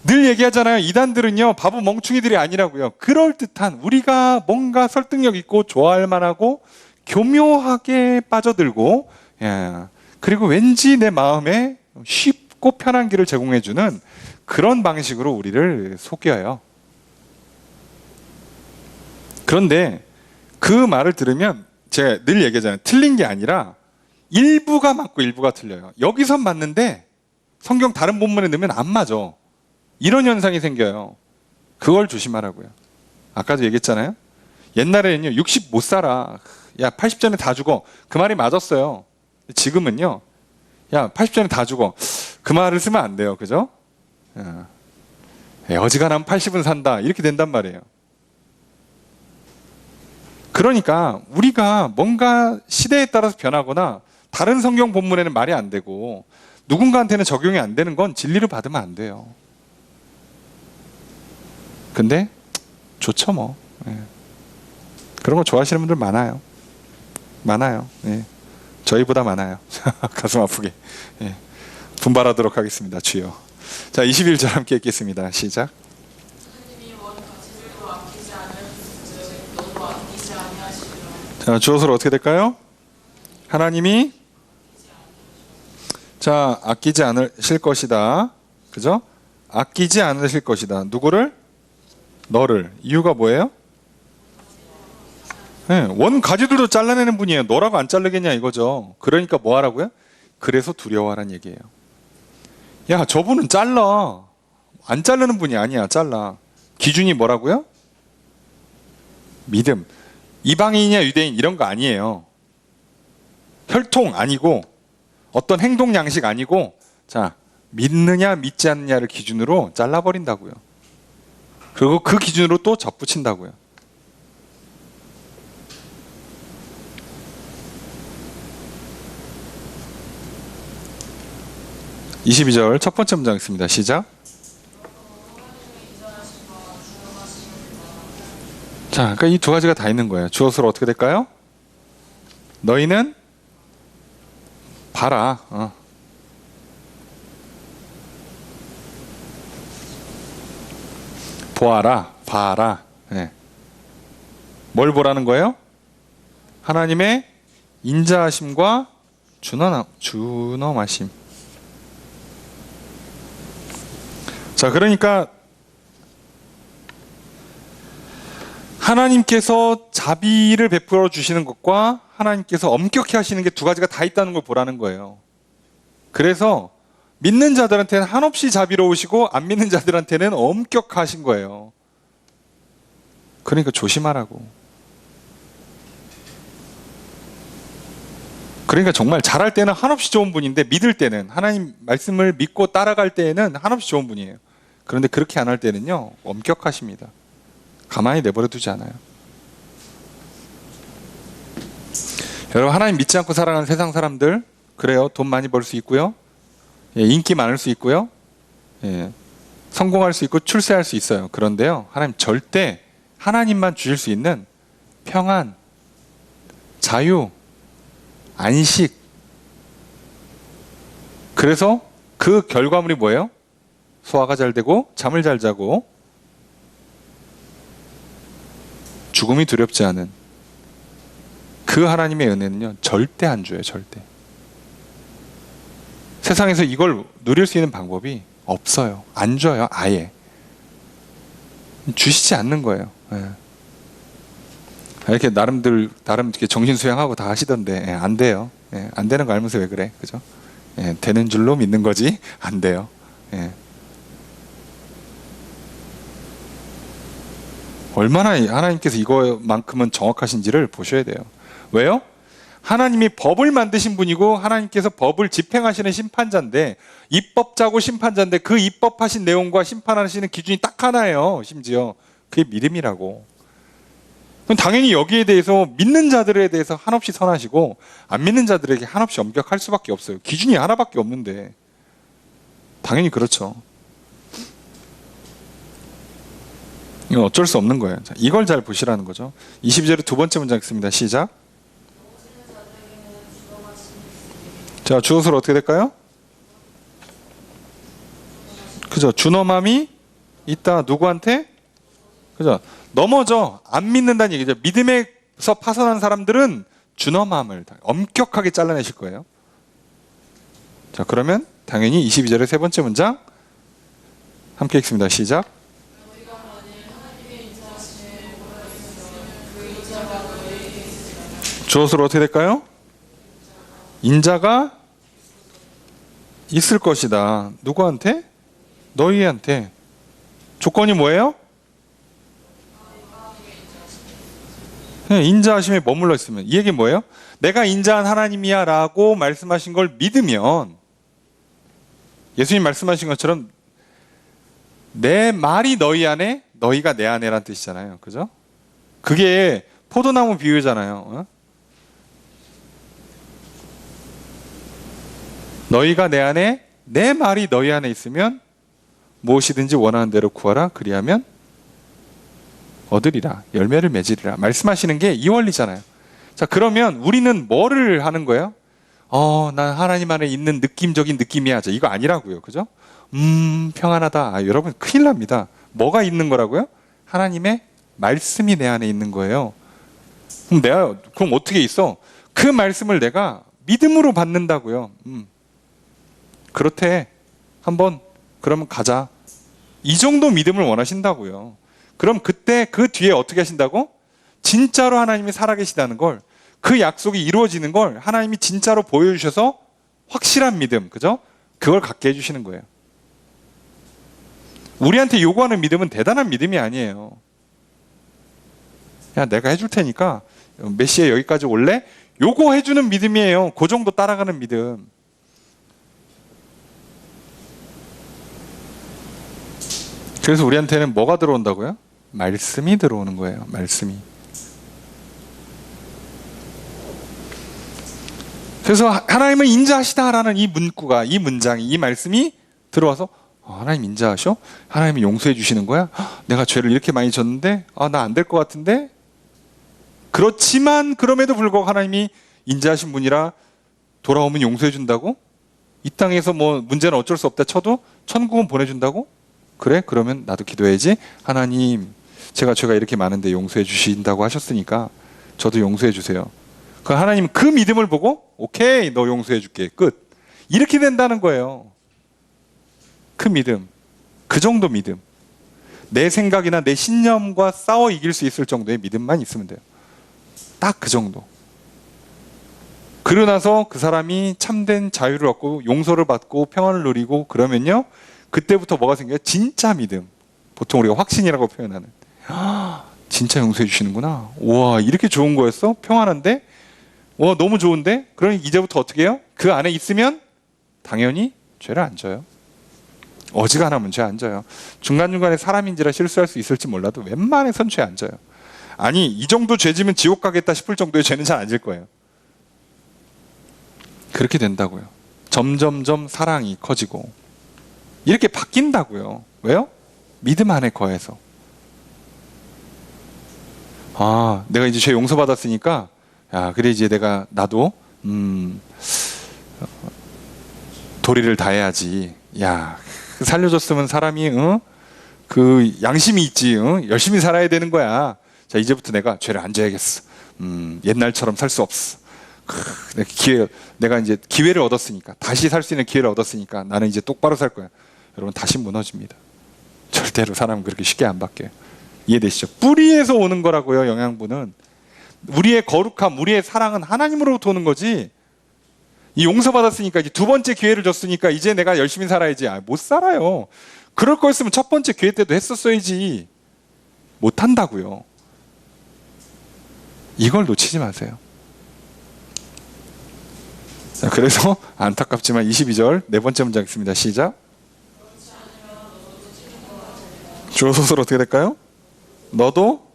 Speaker 1: 늘 얘기하잖아요. 이단들은요, 바보 멍충이들이 아니라고요. 그럴듯한, 우리가 뭔가 설득력 있고 좋아할 만하고 교묘하게 빠져들고, 예, 그리고 왠지 내 마음에 쉽고 편한 길을 제공해주는 그런 방식으로 우리를 속여요. 그런데 그 말을 들으면 제가 늘 얘기하잖아요. 틀린 게 아니라 일부가 맞고 일부가 틀려요. 여기선 맞는데 성경 다른 본문에 넣으면 안 맞아. 이런 현상이 생겨요. 그걸 조심하라고요. 아까도 얘기했잖아요. 옛날에는요, 60 못 살아. 야, 80전에 다 죽어. 그 말이 맞았어요. 지금은요, 야, 80전에 다 죽어. 그 말을 쓰면 안 돼요. 그죠? 어지간하면 80은 산다. 이렇게 된단 말이에요. 그러니까 우리가 뭔가 시대에 따라서 변하거나 다른 성경 본문에는 말이 안 되고 누군가한테는 적용이 안 되는 건 진리를 받으면 안 돼요. 근데 좋죠 뭐. 예. 그런 거 좋아하시는 분들 많아요. 많아요. 예. 저희보다 많아요. 가슴 아프게. 예. 분발하도록 하겠습니다. 주여. 자, 21절 함께 읽겠습니다. 시작. 자, 주어서로 어떻게 될까요? 하나님이 자, 아끼지 않으실 것이다. 그죠? 아끼지 않으실 것이다. 누구를? 너를. 이유가 뭐예요? 네, 원 가지들도 잘라내는 분이에요. 너라고 안 자르겠냐 이거죠. 그러니까 뭐 하라고요? 그래서 두려워하라는 얘기예요. 야, 저분은 잘라. 안 자르는 분이 아니야. 잘라. 기준이 뭐라고요? 믿음. 이방인이냐 유대인 이런 거 아니에요. 혈통 아니고 어떤 행동 양식 아니고 자, 믿느냐 믿지 않느냐를 기준으로 잘라버린다고요. 그리고 그 기준으로 또 접붙인다고요. (22절) 첫 번째 문장 있습니다. 시작. 자, 그러니까 이 두 가지가 다 있는 거예요. 주어서로 어떻게 될까요? 너희는 봐라. 보아라. 봐라. 네. 뭘 보라는 거예요? 하나님의 인자하심과 준엄하심. 자, 그러니까 하나님께서 자비를 베풀어 주시는 것과 하나님께서 엄격히 하시는 게 두 가지가 다 있다는 걸 보라는 거예요. 그래서 믿는 자들한테는 한없이 자비로우시고 안 믿는 자들한테는 엄격하신 거예요. 그러니까 조심하라고. 그러니까 정말 잘할 때는 한없이 좋은 분인데 믿을 때는 하나님 말씀을 믿고 따라갈 때에는 한없이 좋은 분이에요. 그런데 그렇게 안 할 때는요 엄격하십니다. 가만히 내버려 두지 않아요. 여러분, 하나님 믿지 않고 살아가는 세상 사람들 그래요. 돈 많이 벌 수 있고요. 예, 인기 많을 수 있고요. 예, 성공할 수 있고 출세할 수 있어요. 그런데요, 하나님 절대 하나님만 주실 수 있는 평안, 자유, 안식. 그래서 그 결과물이 뭐예요? 소화가 잘 되고 잠을 잘 자고 죽음이 두렵지 않은 그 하나님의 은혜는요 절대 안 줘요. 절대. 세상에서 이걸 누릴 수 있는 방법이 없어요. 안 줘요. 아예. 주시지 않는 거예요. 예. 이렇게 나름 이렇게 정신 수양하고 다 하시던데 예, 안 돼요. 예, 안 되는 거 알면서 왜 그래? 그죠? 예, 되는 줄로 믿는 거지 안 돼요. 예. 얼마나 하나님께서 이거만큼은 정확하신지를 보셔야 돼요. 왜요? 하나님이 법을 만드신 분이고 하나님께서 법을 집행하시는 심판자인데, 입법자고 심판자인데 그 입법하신 내용과 심판하시는 기준이 딱 하나예요. 심지어 그게 믿음이라고. 그럼 당연히 여기에 대해서 믿는 자들에 대해서 한없이 선하시고 안 믿는 자들에게 한없이 엄격할 수밖에 없어요. 기준이 하나밖에 없는데 당연히 그렇죠. 이건 어쩔 수 없는 거예요. 자, 이걸 잘 보시라는 거죠. 22절의 두 번째 문장 있습니다. 시작. 자, 주어서로 어떻게 될까요? 그죠? 준엄함이 있다. 누구한테? 그죠? 넘어져. 안 믿는다는 얘기죠. 믿음에서 파선한 사람들은 준엄함을 엄격하게 잘라내실 거예요. 자, 그러면 당연히 22절의 세 번째 문장 함께 읽습니다. 시작. 주어서로 어떻게 될까요? 인자가 있을 것이다. 누구한테? 너희한테. 조건이 뭐예요? 인자하심에 머물러 있으면. 이 얘기 뭐예요? 내가 인자한 하나님이야 라고 말씀하신 걸 믿으면, 예수님 말씀하신 것처럼 내 말이 너희 안에, 너희가 내 안에란 뜻이잖아요. 그죠? 그게 포도나무 비유잖아요. 너희가 내 안에, 내 말이 너희 안에 있으면 무엇이든지 원하는 대로 구하라. 그리하면 얻으리라. 열매를 맺으리라. 말씀하시는 게 이 원리잖아요. 자, 그러면 우리는 뭐를 하는 거예요? 난 하나님 안에 있는 느낌적인 느낌이야. 이거 아니라고요. 그죠? 평안하다. 여러분 큰일 납니다. 뭐가 있는 거라고요? 하나님의 말씀이 내 안에 있는 거예요. 그럼 어떻게 있어? 그 말씀을 내가 믿음으로 받는다고요. 그렇대. 한번 그러면 가자. 이 정도 믿음을 원하신다고요. 그럼 그때 그 뒤에 어떻게 하신다고? 진짜로 하나님이 살아계시다는 걸, 그 약속이 이루어지는 걸 하나님이 진짜로 보여주셔서 확실한 믿음, 그죠? 그걸 갖게 해주시는 거예요. 우리한테 요구하는 믿음은 대단한 믿음이 아니에요. 야, 내가 해줄 테니까 몇 시에 여기까지 올래? 요거 해주는 믿음이에요. 그 정도 따라가는 믿음. 그래서 우리한테는 뭐가 들어온다고요? 말씀이 들어오는 거예요. 말씀이. 그래서 하나님은 인자하시다라는 이 문구가, 이 문장이, 이 말씀이 들어와서 하나님 인자하셔? 하나님이 용서해 주시는 거야? 내가 죄를 이렇게 많이 졌는데 나 안 될 것 같은데? 그렇지만 그럼에도 불구하고 하나님이 인자하신 분이라 돌아오면 용서해 준다고? 이 땅에서 뭐 문제는 어쩔 수 없다 쳐도 천국은 보내준다고? 그래? 그러면 나도 기도해야지. 하나님, 제가 죄가 이렇게 많은데 용서해 주신다고 하셨으니까 저도 용서해 주세요. 그 하나님 그 믿음을 보고 오케이, 너 용서해 줄게. 끝. 이렇게 된다는 거예요. 그 믿음, 그 정도 믿음. 내 생각이나 내 신념과 싸워 이길 수 있을 정도의 믿음만 있으면 돼요. 딱 그 정도. 그러고 나서 그 사람이 참된 자유를 얻고 용서를 받고 평안을 누리고 그러면요, 그때부터 뭐가 생겨요? 진짜 믿음. 보통 우리가 확신이라고 표현하는. 진짜 용서해 주시는구나. 우와, 이렇게 좋은 거였어? 평안한데? 와, 너무 좋은데? 그러니 이제부터 어떻게 해요? 그 안에 있으면 당연히 죄를 안 져요. 어지간하면 죄 안 져요. 중간중간에 사람인지라 실수할 수 있을지 몰라도 웬만해선 죄 안 져요. 아니, 이 정도 죄 지면 지옥 가겠다 싶을 정도의 죄는 잘 안 질 거예요. 그렇게 된다고요. 점점점 사랑이 커지고 이렇게 바뀐다고요. 왜요? 믿음 안에 거해서. 내가 이제 죄 용서받았으니까 그래 이제 나도 도리를 다해야지. 살려줬으면 사람이 그 양심이 있지. 열심히 살아야 되는 거야. 자, 이제부터 내가 죄를 안 져야겠어. 옛날처럼 살 수 없어. 내가 이제 기회를 얻었으니까, 다시 살 수 있는 기회를 얻었으니까 나는 이제 똑바로 살 거야. 여러분, 다시 무너집니다. 절대로 사람은 그렇게 쉽게 안 바뀌어요. 이해되시죠? 뿌리에서 오는 거라고요. 영양분은. 우리의 거룩함, 우리의 사랑은 하나님으로부터 오는 거지. 이 용서받았으니까, 이제 두 번째 기회를 줬으니까 이제 내가 열심히 살아야지. 못 살아요. 그럴 거였으면 첫 번째 기회 때도 했었어야지. 못 한다고요. 이걸 놓치지 마세요. 자, 그래서 안타깝지만 22절 네 번째 문장 있습니다. 시작. 주어 소설 어떻게 될까요? 너도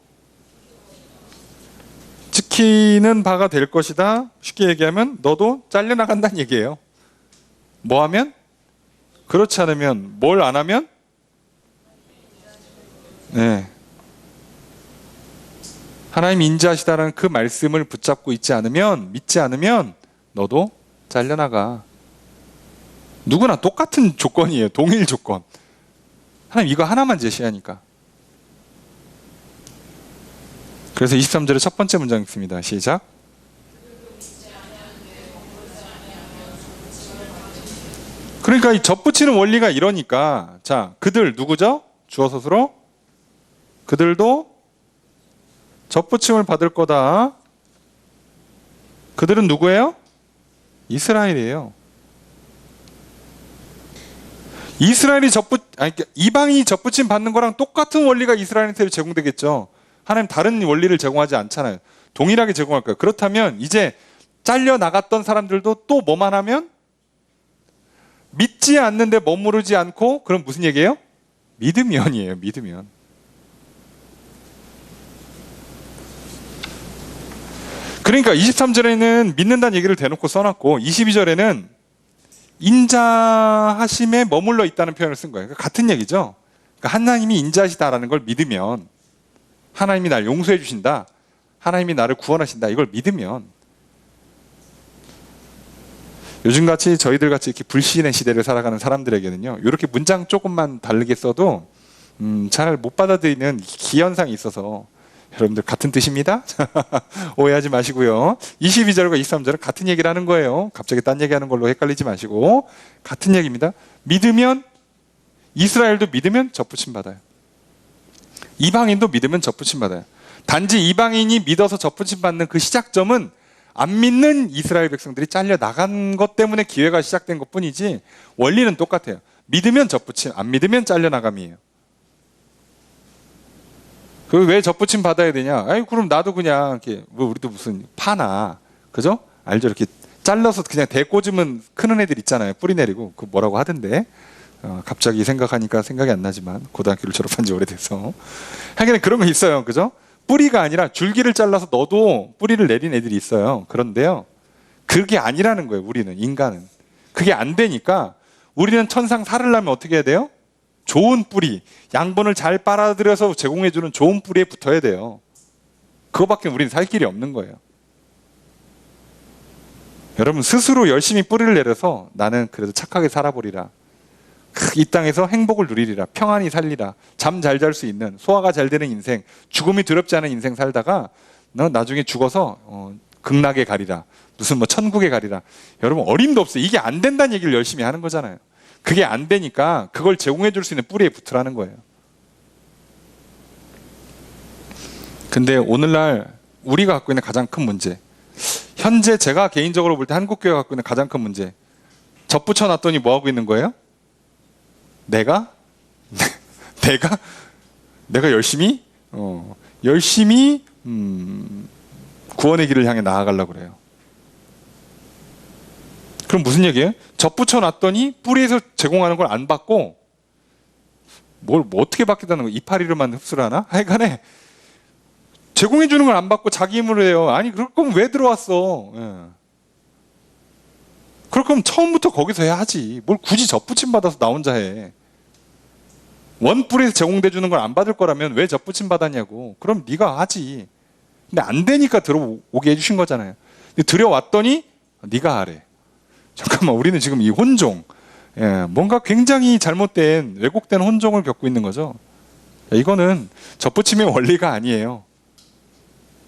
Speaker 1: 지키는 바가 될 것이다. 쉽게 얘기하면 너도 잘려나간다는 얘기예요. 뭐 하면? 그렇지 않으면, 뭘 안 하면? 네. 하나님 인자하시다라는 그 말씀을 붙잡고 있지 않으면, 믿지 않으면 너도 잘려나가. 누구나 똑같은 조건이에요. 동일 조건. 하나님 이거 하나만 제시하니까. 그래서 23절의 첫 번째 문장 있습니다. 시작. 그러니까 이 접붙이는 원리가 이러니까, 자, 그들 누구죠? 주어 서술어. 그들도 접붙임을 받을 거다. 그들은 누구예요? 이스라엘이에요. 이스라엘이 이방인이 접붙임 받는 거랑 똑같은 원리가 이스라엘한테 제공되겠죠. 하나님 다른 원리를 제공하지 않잖아요. 동일하게 제공할 거예요. 그렇다면 이제 잘려 나갔던 사람들도 또 뭐만 하면? 믿지 않는데 머무르지 않고, 그럼 무슨 얘기예요? 믿으면이에요. 믿으면. 그러니까 23절에는 믿는다는 얘기를 대놓고 써놨고 22절에는 인자하심에 머물러 있다는 표현을 쓴 거예요. 같은 얘기죠. 그러니까 하나님이 인자하시다라는 걸 믿으면, 하나님이 날 용서해 주신다, 하나님이 나를 구원하신다, 이걸 믿으면, 요즘같이 저희들같이 이렇게 불신의 시대를 살아가는 사람들에게는요, 이렇게 문장 조금만 다르게 써도 잘 못 받아들이는 기현상이 있어서, 여러분들 같은 뜻입니다. 오해하지 마시고요. 22절과 23절은 같은 얘기를 하는 거예요. 갑자기 딴 얘기하는 걸로 헷갈리지 마시고 같은 얘기입니다. 믿으면 이스라엘도 믿으면 접붙임 받아요. 이방인도 믿으면 접붙임 받아요. 단지 이방인이 믿어서 접붙임 받는 그 시작점은 안 믿는 이스라엘 백성들이 잘려 나간 것 때문에 기회가 시작된 것 뿐이지 원리는 똑같아요. 믿으면 접붙임, 안 믿으면 잘려 나감이에요. 그 왜 접붙임 받아야 되냐? 아이 그럼 나도 그냥 이렇게 뭐 우리도 무슨 파나 그죠? 알죠? 이렇게 잘라서 그냥 대 꽂으면 크는 애들 있잖아요. 뿌리 내리고 그 뭐라고 하던데. 갑자기 생각하니까 생각이 안 나지만 고등학교를 졸업한 지 오래돼서 하긴 그런 거 있어요. 그죠? 뿌리가 아니라 줄기를 잘라서 넣어도 뿌리를 내린 애들이 있어요. 그런데요. 그게 아니라는 거예요. 우리는 인간은. 그게 안 되니까 우리는 천상 살으려면 어떻게 해야 돼요? 좋은 뿌리, 양분을 잘 빨아들여서 제공해주는 좋은 뿌리에 붙어야 돼요. 그거밖에 우리는 살 길이 없는 거예요. 여러분 스스로 열심히 뿌리를 내려서 나는 그래도 착하게 살아보리라. 이 땅에서 행복을 누리리라. 평안히 살리라. 잠 잘 잘 수 있는, 소화가 잘 되는 인생, 죽음이 두렵지 않은 인생 살다가 너 나중에 죽어서 극락에 가리라. 무슨 뭐 천국에 가리라. 여러분 어림도 없어요. 이게 안 된다는 얘기를 열심히 하는 거잖아요. 그게 안 되니까 그걸 제공해 줄 수 있는 뿌리에 붙으라는 거예요. 근데 오늘날 우리가 갖고 있는 가장 큰 문제, 현재 제가 개인적으로 볼 때 한국교회가 갖고 있는 가장 큰 문제, 접붙여 놨더니 뭐 하고 있는 거예요? 내가 열심히 구원의 길을 향해 나아가려고 그래요. 그럼 무슨 얘기예요? 접붙여 놨더니 뿌리에서 제공하는 걸 안 받고 뭐 어떻게 받겠다는 거예요? 이파리로만 흡수를 하나? 하여간에 제공해 주는 걸 안 받고 자기 힘으로 해요. 아니 그럴 거면 왜 들어왔어? 예. 그럴 거면 처음부터 거기서 해야 하지. 뭘 굳이 접붙임 받아서 나 혼자 해. 원 뿌리에서 제공돼 주는 걸 안 받을 거라면 왜 접붙임 받았냐고. 그럼 네가 하지. 근데 안 되니까 들어오게 해주신 거잖아요. 근데 들여왔더니 네가 하래. 잠깐만, 우리는 지금 이 혼종, 뭔가 굉장히 잘못된 왜곡된 혼종을 겪고 있는 거죠. 이거는 접붙임의 원리가 아니에요.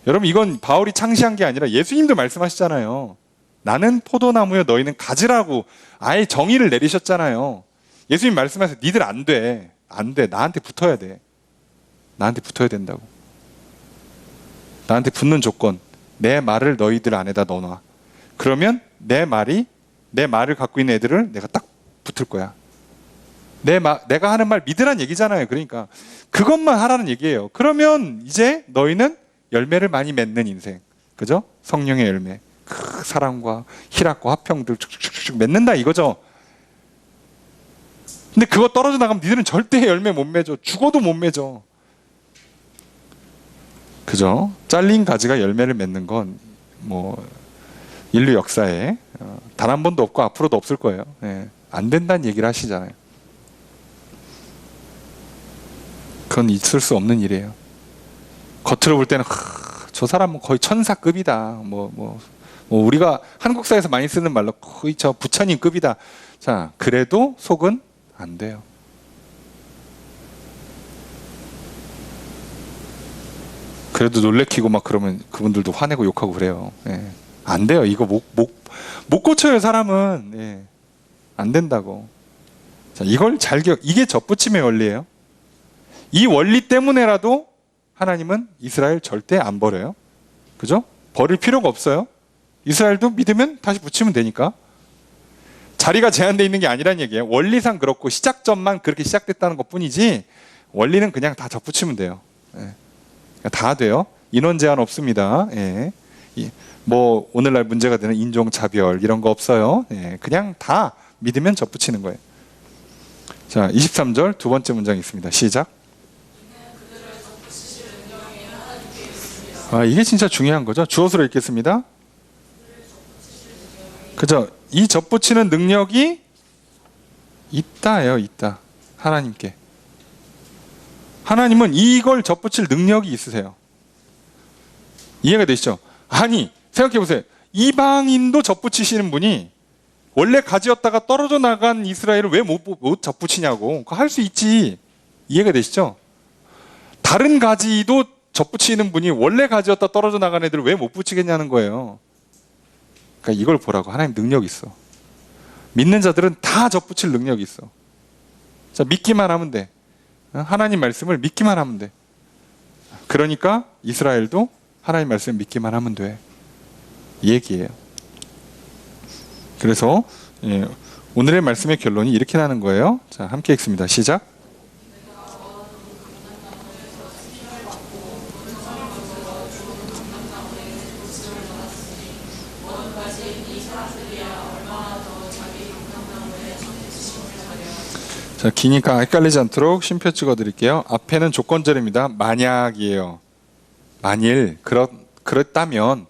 Speaker 1: 여러분 이건 바울이 창시한 게 아니라 예수님도 말씀하시잖아요. 나는 포도나무여 너희는 가지라고 아예 정의를 내리셨잖아요. 예수님 말씀하세요. 니들 안 돼. 안 돼. 나한테 붙어야 돼. 나한테 붙어야 된다고. 나한테 붙는 조건, 내 말을 너희들 안에다 넣어놔. 그러면 내 말을 갖고 있는 애들을 내가 딱 붙을 거야. 내가 하는 말 믿으란 얘기잖아요. 그러니까 그것만 하라는 얘기예요. 그러면 이제 너희는 열매를 많이 맺는 인생, 그죠? 성령의 열매, 사랑과 희락과 화평들 쭉쭉쭉 맺는다 이거죠. 근데 그거 떨어져 나가면 니들은 절대 열매 못 맺어. 죽어도 못 맺어. 그죠? 잘린 가지가 열매를 맺는 건 뭐 인류 역사에 단 한 번도 없고 앞으로도 없을 거예요. 안 된다는 얘기를 하시잖아요. 그건 있을 수 없는 일이에요. 겉으로 볼 때는 저 사람은 거의 천사급이다. 뭐 우리가 한국사에서 많이 쓰는 말로 거의 저 부처님급이다. 자, 그래도 속은 안 돼요. 그래도 놀래키고 막 그러면 그분들도 화내고 욕하고 그래요. 안 돼요. 이거 못 고쳐요, 사람은. 안 된다고. 자, 이걸 이게 접붙임의 원리예요. 이 원리 때문에라도 하나님은 이스라엘 절대 안 버려요. 그죠? 버릴 필요가 없어요. 이스라엘도 믿으면 다시 붙이면 되니까. 자리가 제한되어 있는 게 아니란 얘기예요. 원리상 그렇고 시작점만 그렇게 시작됐다는 것 뿐이지 원리는 그냥 다 접붙이면 돼요. 다 돼요. 인원 제한 없습니다. 뭐 오늘날 문제가 되는 인종차별 이런 거 없어요. 그냥 다 믿으면 접붙이는 거예요. 자, 23절 두 번째 문장 있습니다. 시작. 이게 진짜 중요한 거죠. 주어서로 읽겠습니다. 그죠? 이 접붙이는 능력이 있다예요. 있다. 하나님께. 하나님은 이걸 접붙일 능력이 있으세요. 이해가 되시죠? 아니, 생각해 보세요. 이방인도 접붙이시는 분이 원래 가지였다가 떨어져 나간 이스라엘을 왜 못 접붙이냐고. 그거 할 수 있지. 이해가 되시죠? 다른 가지도 접붙이는 분이 원래 가지였다 떨어져 나간 애들을 왜 못 붙이겠냐는 거예요. 그러니까 이걸 보라고. 하나님 능력이 있어. 믿는 자들은 다 접붙일 능력이 있어. 자, 믿기만 하면 돼. 하나님 말씀을 믿기만 하면 돼. 그러니까 이스라엘도 하나님 말씀을 믿기만 하면 돼. 이 얘기예요. 그래서 오늘의 말씀의 결론이 이렇게 나는 거예요. 자, 함께 읽습니다. 시작. 자, 기니까 헷갈리지 않도록 쉼표 찍어 드릴게요. 앞에는 조건절입니다. 만약이에요. 만일 그렇다면,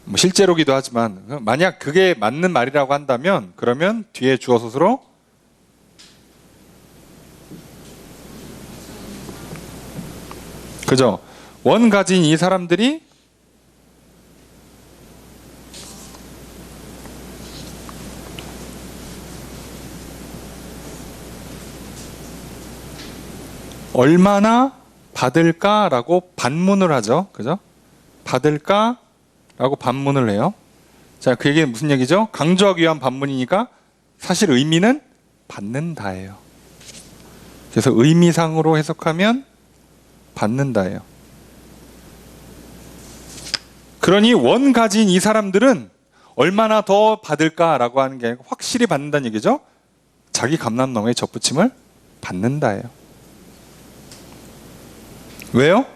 Speaker 1: 뭐 실제로기도 하지만 만약 그게 맞는 말이라고 한다면, 그러면 뒤에 주어 서술로 그죠? 원 가진 이 사람들이 얼마나 받을까라고 반문을 하죠. 그죠? 받을까라고 반문을 해요. 자, 그 얘기는 무슨 얘기죠? 강조하기 위한 반문이니까 사실 의미는 받는다예요. 그래서 의미상으로 해석하면 받는다예요. 그러니 원 가진 이 사람들은 얼마나 더 받을까라고 하는 게 아니고 확실히 받는다는 얘기죠. 자기 감람나무에 접붙임을 받는다예요. 왜요?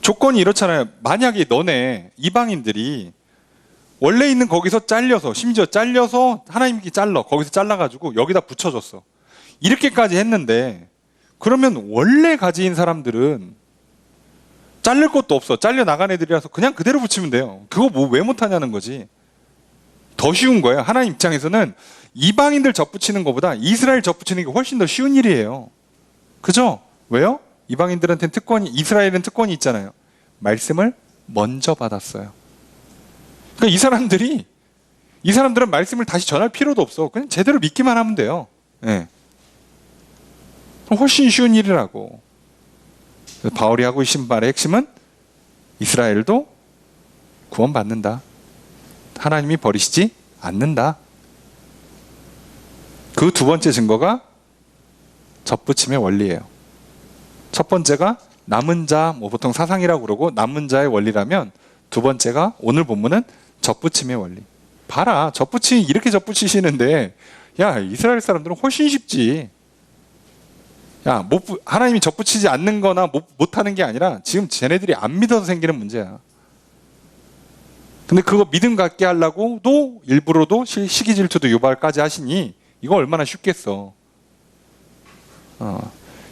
Speaker 1: 조건이 이렇잖아요. 만약에 너네 이방인들이 원래 있는 거기서 잘려서, 심지어 잘려서 하나님께 거기서 잘라가지고 여기다 붙여줬어. 이렇게까지 했는데, 그러면 원래 가진 사람들은 자를 것도 없어. 잘려 나간 애들이라서 그냥 그대로 붙이면 돼요. 그거 뭐 왜 못하냐는 거지. 더 쉬운 거예요. 하나님 입장에서는 이방인들 접붙이는 것보다 이스라엘 접붙이는 게 훨씬 더 쉬운 일이에요. 그죠? 왜요? 이방인들한테는 이스라엘은 특권이 있잖아요. 말씀을 먼저 받았어요. 그러니까 이 사람들은 말씀을 다시 전할 필요도 없어. 그냥 제대로 믿기만 하면 돼요. 네. 훨씬 쉬운 일이라고. 바울이 하고 계신 말의 핵심은 이스라엘도 구원받는다. 하나님이 버리시지 않는다. 그 두 번째 증거가 접붙임의 원리예요. 첫 번째가 남은 자, 뭐 보통 사상이라고 그러고 남은 자의 원리라면, 두 번째가 오늘 본문은 접붙임의 원리. 봐라, 이렇게 접붙이시는데, 야, 이스라엘 사람들은 훨씬 쉽지. 야, 하나님이 접붙이지 않는 거나 못하는 게 아니라 지금 쟤네들이 안 믿어서 생기는 문제야. 근데 그거 믿음 갖게 하려고도 일부러도 시기 질투도 유발까지 하시니 이거 얼마나 쉽겠어.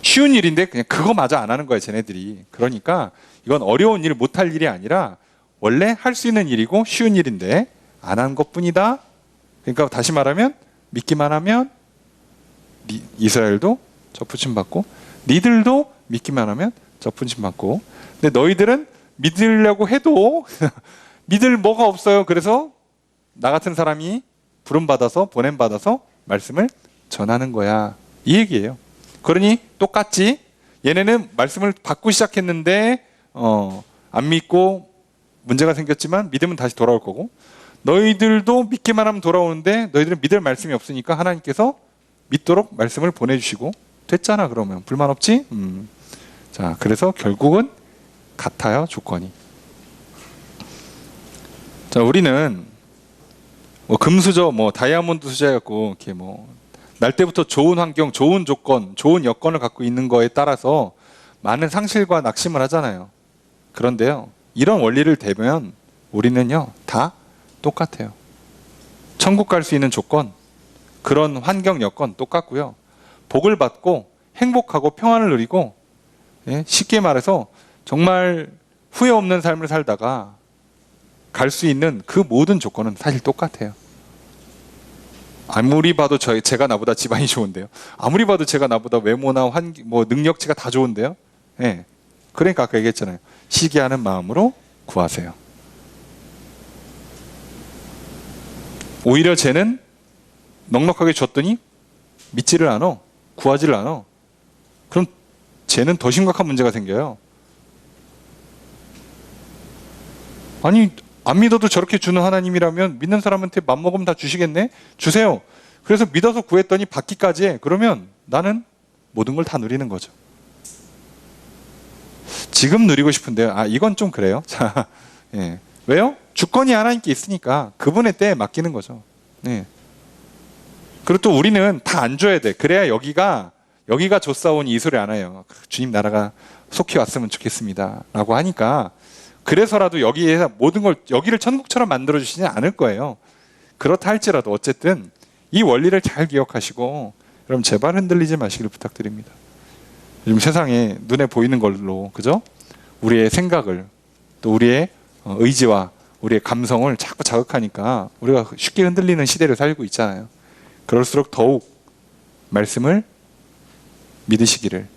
Speaker 1: 쉬운 일인데 그냥 그거마저 안 하는 거야, 쟤네들이. 그러니까 이건 어려운 일, 못할 일이 아니라 원래 할 수 있는 일이고 쉬운 일인데 안 한 것뿐이다. 그러니까 다시 말하면 믿기만 하면 이스라엘도 접붙임 받고, 니들도 믿기만 하면 접붙임 받고. 근데 너희들은 믿으려고 해도 믿을 뭐가 없어요. 그래서 나 같은 사람이 보냄받아서 말씀을 전하는 거야. 이 얘기예요. 그러니 똑같지. 얘네는 말씀을 받고 시작했는데 안 믿고 문제가 생겼지만 믿으면 다시 돌아올 거고, 너희들도 믿기만 하면 돌아오는데 너희들은 믿을 말씀이 없으니까 하나님께서 믿도록 말씀을 보내주시고 됐잖아. 그러면 불만 없지? 자, 그래서 결국은 같아요, 조건이. 자, 우리는 뭐 금수저, 뭐 다이아몬드 수저였고 이렇게 뭐 날 때부터 좋은 환경, 좋은 조건, 좋은 여건을 갖고 있는 거에 따라서 많은 상실과 낙심을 하잖아요. 그런데요, 이런 원리를 대면 우리는요 다 똑같아요. 천국 갈 수 있는 조건, 그런 환경 여건 똑같고요. 복을 받고 행복하고 평안을 누리고, 쉽게 말해서 정말 후회 없는 삶을 살다가 갈 수 있는 그 모든 조건은 사실 똑같아요. 아무리 봐도 제가 나보다 집안이 좋은데요. 아무리 봐도 제가 나보다 외모나 능력치가 다 좋은데요. 그러니까 아까 얘기했잖아요. 시기하는 마음으로 구하세요. 오히려 쟤는 넉넉하게 줬더니 믿지를 않아. 구하지를 않아. 그럼 쟤는 더 심각한 문제가 생겨요. 아니, 안 믿어도 저렇게 주는 하나님이라면 믿는 사람한테 맘먹으면 다 주시겠네? 주세요. 그래서 믿어서 구했더니 받기까지 해. 그러면 나는 모든 걸 다 누리는 거죠. 지금 누리고 싶은데요. 이건 좀 그래요. 자, 예. 왜요? 주권이 하나님께 있으니까 그분의 때에 맡기는 거죠. 예. 그리고 또 우리는 다 안 줘야 돼. 그래야 여기가 조사오니 이 소리 안 해요. 주님 나라가 속히 왔으면 좋겠습니다. 라고 하니까 그래서라도 여기에서 모든 걸 여기를 천국처럼 만들어 주시지 않을 거예요. 그렇다 할지라도 어쨌든 이 원리를 잘 기억하시고 여러분 제발 흔들리지 마시길 부탁드립니다. 요즘 세상에 눈에 보이는 걸로 그죠? 우리의 생각을 또 우리의 의지와 우리의 감성을 자꾸 자극하니까 우리가 쉽게 흔들리는 시대를 살고 있잖아요. 그럴수록 더욱 말씀을 믿으시기를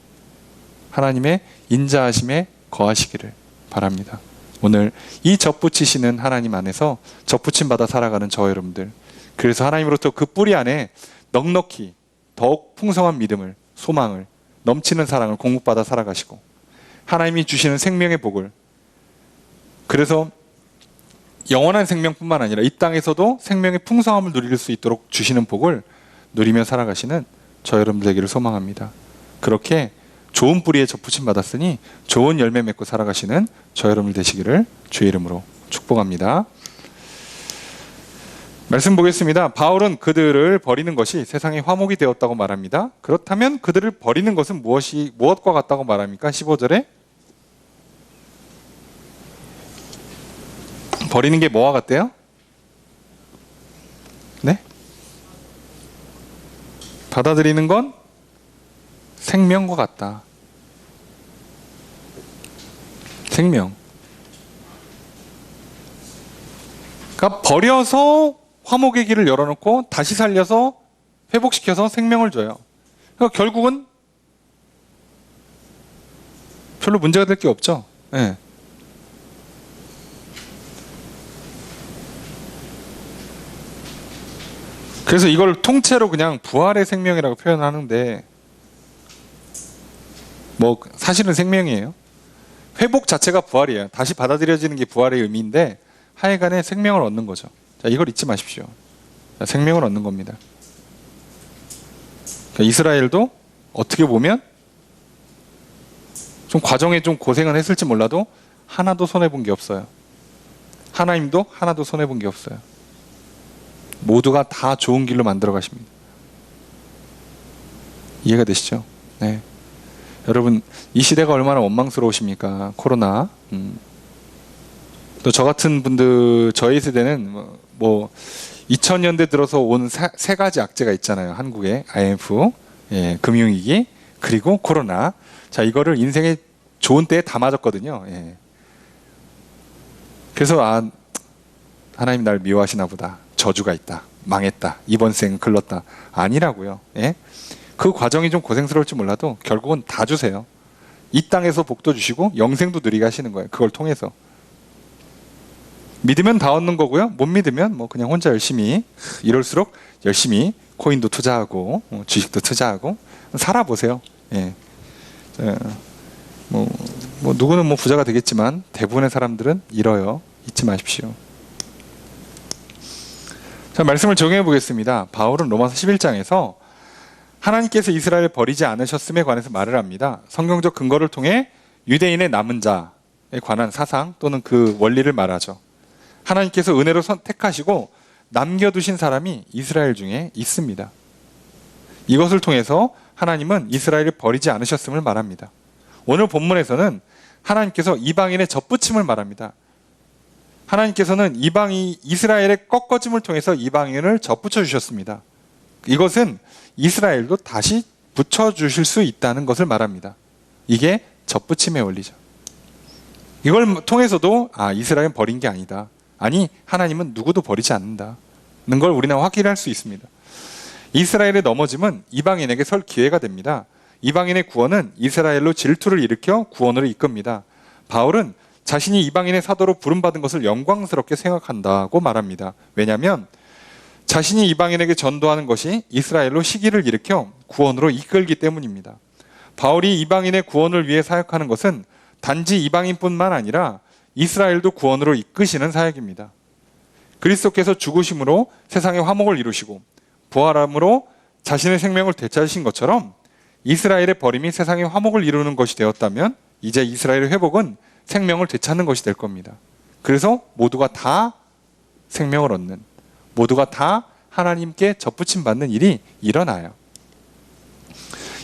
Speaker 1: 하나님의 인자하심에 거하시기를 바랍니다. 오늘 이 접붙이시는 하나님 안에서 접붙임 받아 살아가는 저 여러분들, 그래서 하나님으로부터 그 뿌리 안에 넉넉히 더욱 풍성한 믿음을, 소망을, 넘치는 사랑을 공급받아 살아가시고 하나님이 주시는 생명의 복을, 그래서 영원한 생명뿐만 아니라 이 땅에서도 생명의 풍성함을 누릴 수 있도록 주시는 복을 누리며 살아가시는 저 여러분 되기를 소망합니다. 그렇게 좋은 뿌리에 접붙임 받았으니 좋은 열매 맺고 살아가시는 저 여러분 되시기를 주의 이름으로 축복합니다. 말씀 보겠습니다. 바울은 그들을 버리는 것이 세상의 화목이 되었다고 말합니다. 그렇다면 그들을 버리는 것은 무엇과 같다고 말합니까? 15절에 버리는 게 뭐와 같대요? 네? 받아들이는 건 생명과 같다. 생명. 그러니까 버려서 화목의 길을 열어놓고 다시 살려서 회복시켜서 생명을 줘요. 그러니까 결국은 별로 문제가 될 게 없죠. 네. 그래서 이걸 통째로 그냥 부활의 생명이라고 표현하는데 뭐 사실은 생명이에요. 회복 자체가 부활이에요. 다시 받아들여지는 게 부활의 의미인데 하여간에 생명을 얻는 거죠. 자, 이걸 잊지 마십시오. 자, 생명을 얻는 겁니다. 그러니까 이스라엘도 어떻게 보면 좀 과정에 좀 고생은 했을지 몰라도 하나도 손해본 게 없어요. 하나님도 하나도 손해본 게 없어요. 모두가 다 좋은 길로 만들어 가십니다. 이해가 되시죠? 네. 여러분 이 시대가 얼마나 원망스러우십니까? 코로나. 또 저 같은 분들, 저희 세대는 뭐 2000년대 들어서 온 세 가지 악재가 있잖아요. 한국에 IMF, 예, 금융위기, 그리고 코로나. 자, 이거를 인생의 좋은 때에 다 맞았거든요. 예. 그래서 하나님 날 미워하시나 보다. 저주가 있다. 망했다. 이번 생은 글렀다. 아니라고요. 예? 그 과정이 좀 고생스러울지 몰라도 결국은 다 주세요. 이 땅에서 복도 주시고 영생도 누리게 하시는 거예요. 그걸 통해서. 믿으면 다 얻는 거고요. 못 믿으면 뭐 그냥 혼자 열심히, 이럴수록 열심히 코인도 투자하고 주식도 투자하고 살아보세요. 예. 뭐 누구는 뭐 부자가 되겠지만 대부분의 사람들은 잃어요. 잊지 마십시오. 자, 말씀을 적용해 보겠습니다. 바울은 로마서 11장에서 하나님께서 이스라엘을 버리지 않으셨음에 관해서 말을 합니다. 성경적 근거를 통해 유대인의 남은 자에 관한 사상 또는 그 원리를 말하죠. 하나님께서 은혜로 선택하시고 남겨두신 사람이 이스라엘 중에 있습니다. 이것을 통해서 하나님은 이스라엘을 버리지 않으셨음을 말합니다. 오늘 본문에서는 하나님께서 이방인의 접붙임을 말합니다. 하나님께서는 이스라엘의 꺾어짐을 통해서 이방인을 접붙여 주셨습니다. 이것은 이스라엘도 다시 붙여주실 수 있다는 것을 말합니다. 이게 접붙임의 원리죠. 이걸 통해서도 이스라엘은 버린 게 아니다. 아니, 하나님은 누구도 버리지 않는다는 걸 우리는 확인할 수 있습니다. 이스라엘의 넘어짐은 이방인에게 설 기회가 됩니다. 이방인의 구원은 이스라엘로 질투를 일으켜 구원으로 이끕니다. 바울은 자신이 이방인의 사도로 부름받은 것을 영광스럽게 생각한다고 말합니다. 왜냐하면 자신이 이방인에게 전도하는 것이 이스라엘로 시기를 일으켜 구원으로 이끌기 때문입니다. 바울이 이방인의 구원을 위해 사역하는 것은 단지 이방인뿐만 아니라 이스라엘도 구원으로 이끄시는 사역입니다. 그리스도께서 죽으심으로 세상의 화목을 이루시고 부활함으로 자신의 생명을 되찾으신 것처럼 이스라엘의 버림이 세상의 화목을 이루는 것이 되었다면 이제 이스라엘의 회복은 생명을 되찾는 것이 될 겁니다. 그래서 모두가 다 생명을 얻는, 모두가 다 하나님께 접붙임 받는 일이 일어나요.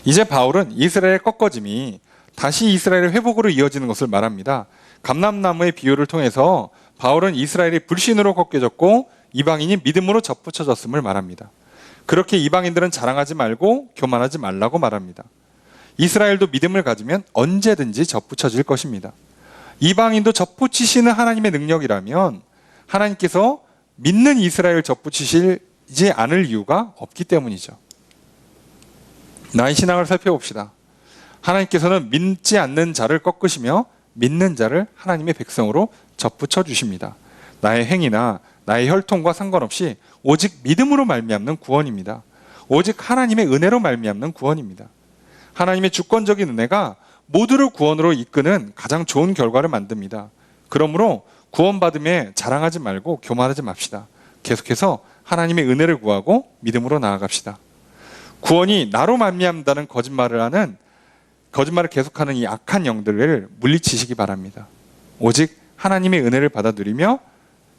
Speaker 1: 이제 바울은 이스라엘의 꺾어짐이 다시 이스라엘의 회복으로 이어지는 것을 말합니다. 감람나무의 비유를 통해서 바울은 이스라엘이 불신으로 꺾여졌고 이방인이 믿음으로 접붙여졌음을 말합니다. 그렇게 이방인들은 자랑하지 말고 교만하지 말라고 말합니다. 이스라엘도 믿음을 가지면 언제든지 접붙여질 것입니다. 이방인도 접붙이시는 하나님의 능력이라면 하나님께서 믿는 이스라엘을 접붙이시지 않을 이유가 없기 때문이죠. 나의 신앙을 살펴봅시다. 하나님께서는 믿지 않는 자를 꺾으시며 믿는 자를 하나님의 백성으로 접붙여 주십니다. 나의 행위나 나의 혈통과 상관없이 오직 믿음으로 말미암는 구원입니다. 오직 하나님의 은혜로 말미암는 구원입니다. 하나님의 주권적인 은혜가 모두를 구원으로 이끄는 가장 좋은 결과를 만듭니다. 그러므로 구원받음에 자랑하지 말고 교만하지 맙시다. 계속해서 하나님의 은혜를 구하고 믿음으로 나아갑시다. 구원이 나로 말미암다는 거짓말을 계속하는 이 악한 영들을 물리치시기 바랍니다. 오직 하나님의 은혜를 받아 누리며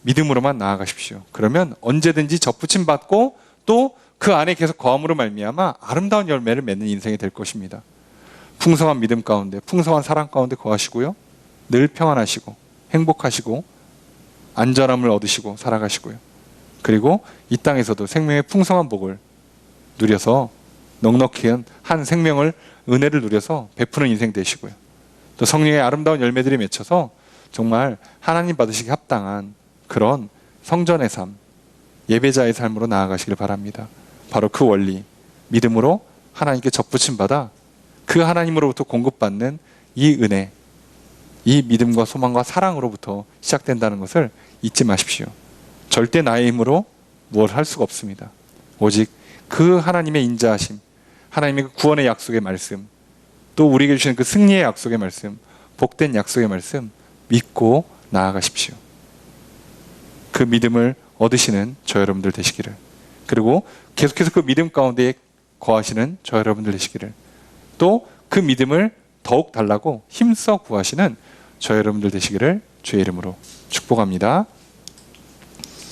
Speaker 1: 믿음으로만 나아가십시오. 그러면 언제든지 접붙임 받고 또 그 안에 계속 거함으로 말미암아 아름다운 열매를 맺는 인생이 될 것입니다. 풍성한 믿음 가운데, 풍성한 사랑 가운데 거하시고요. 늘 평안하시고 행복하시고 안전함을 얻으시고 살아가시고요. 그리고 이 땅에서도 생명의 풍성한 복을 누려서 넉넉히 한 생명을, 은혜를 누려서 베푸는 인생 되시고요. 또 성령의 아름다운 열매들이 맺혀서 정말 하나님 받으시기 합당한 그런 성전의 삶, 예배자의 삶으로 나아가시길 바랍니다. 바로 그 원리, 믿음으로 하나님께 접붙임 받아 그 하나님으로부터 공급받는 이 은혜, 이 믿음과 소망과 사랑으로부터 시작된다는 것을 잊지 마십시오. 절대 나의 힘으로 뭘 할 수가 없습니다. 오직 그 하나님의 인자하심, 하나님의 그 구원의 약속의 말씀, 또 우리에게 주시는 그 승리의 약속의 말씀, 복된 약속의 말씀 믿고 나아가십시오. 그 믿음을 얻으시는 저 여러분들 되시기를, 그리고 계속해서 그 믿음 가운데 거하시는 저 여러분들 되시기를, 또 그 믿음을 더욱 달라고 힘써 구하시는 저 여러분들 되시기를 주의 이름으로 축복합니다.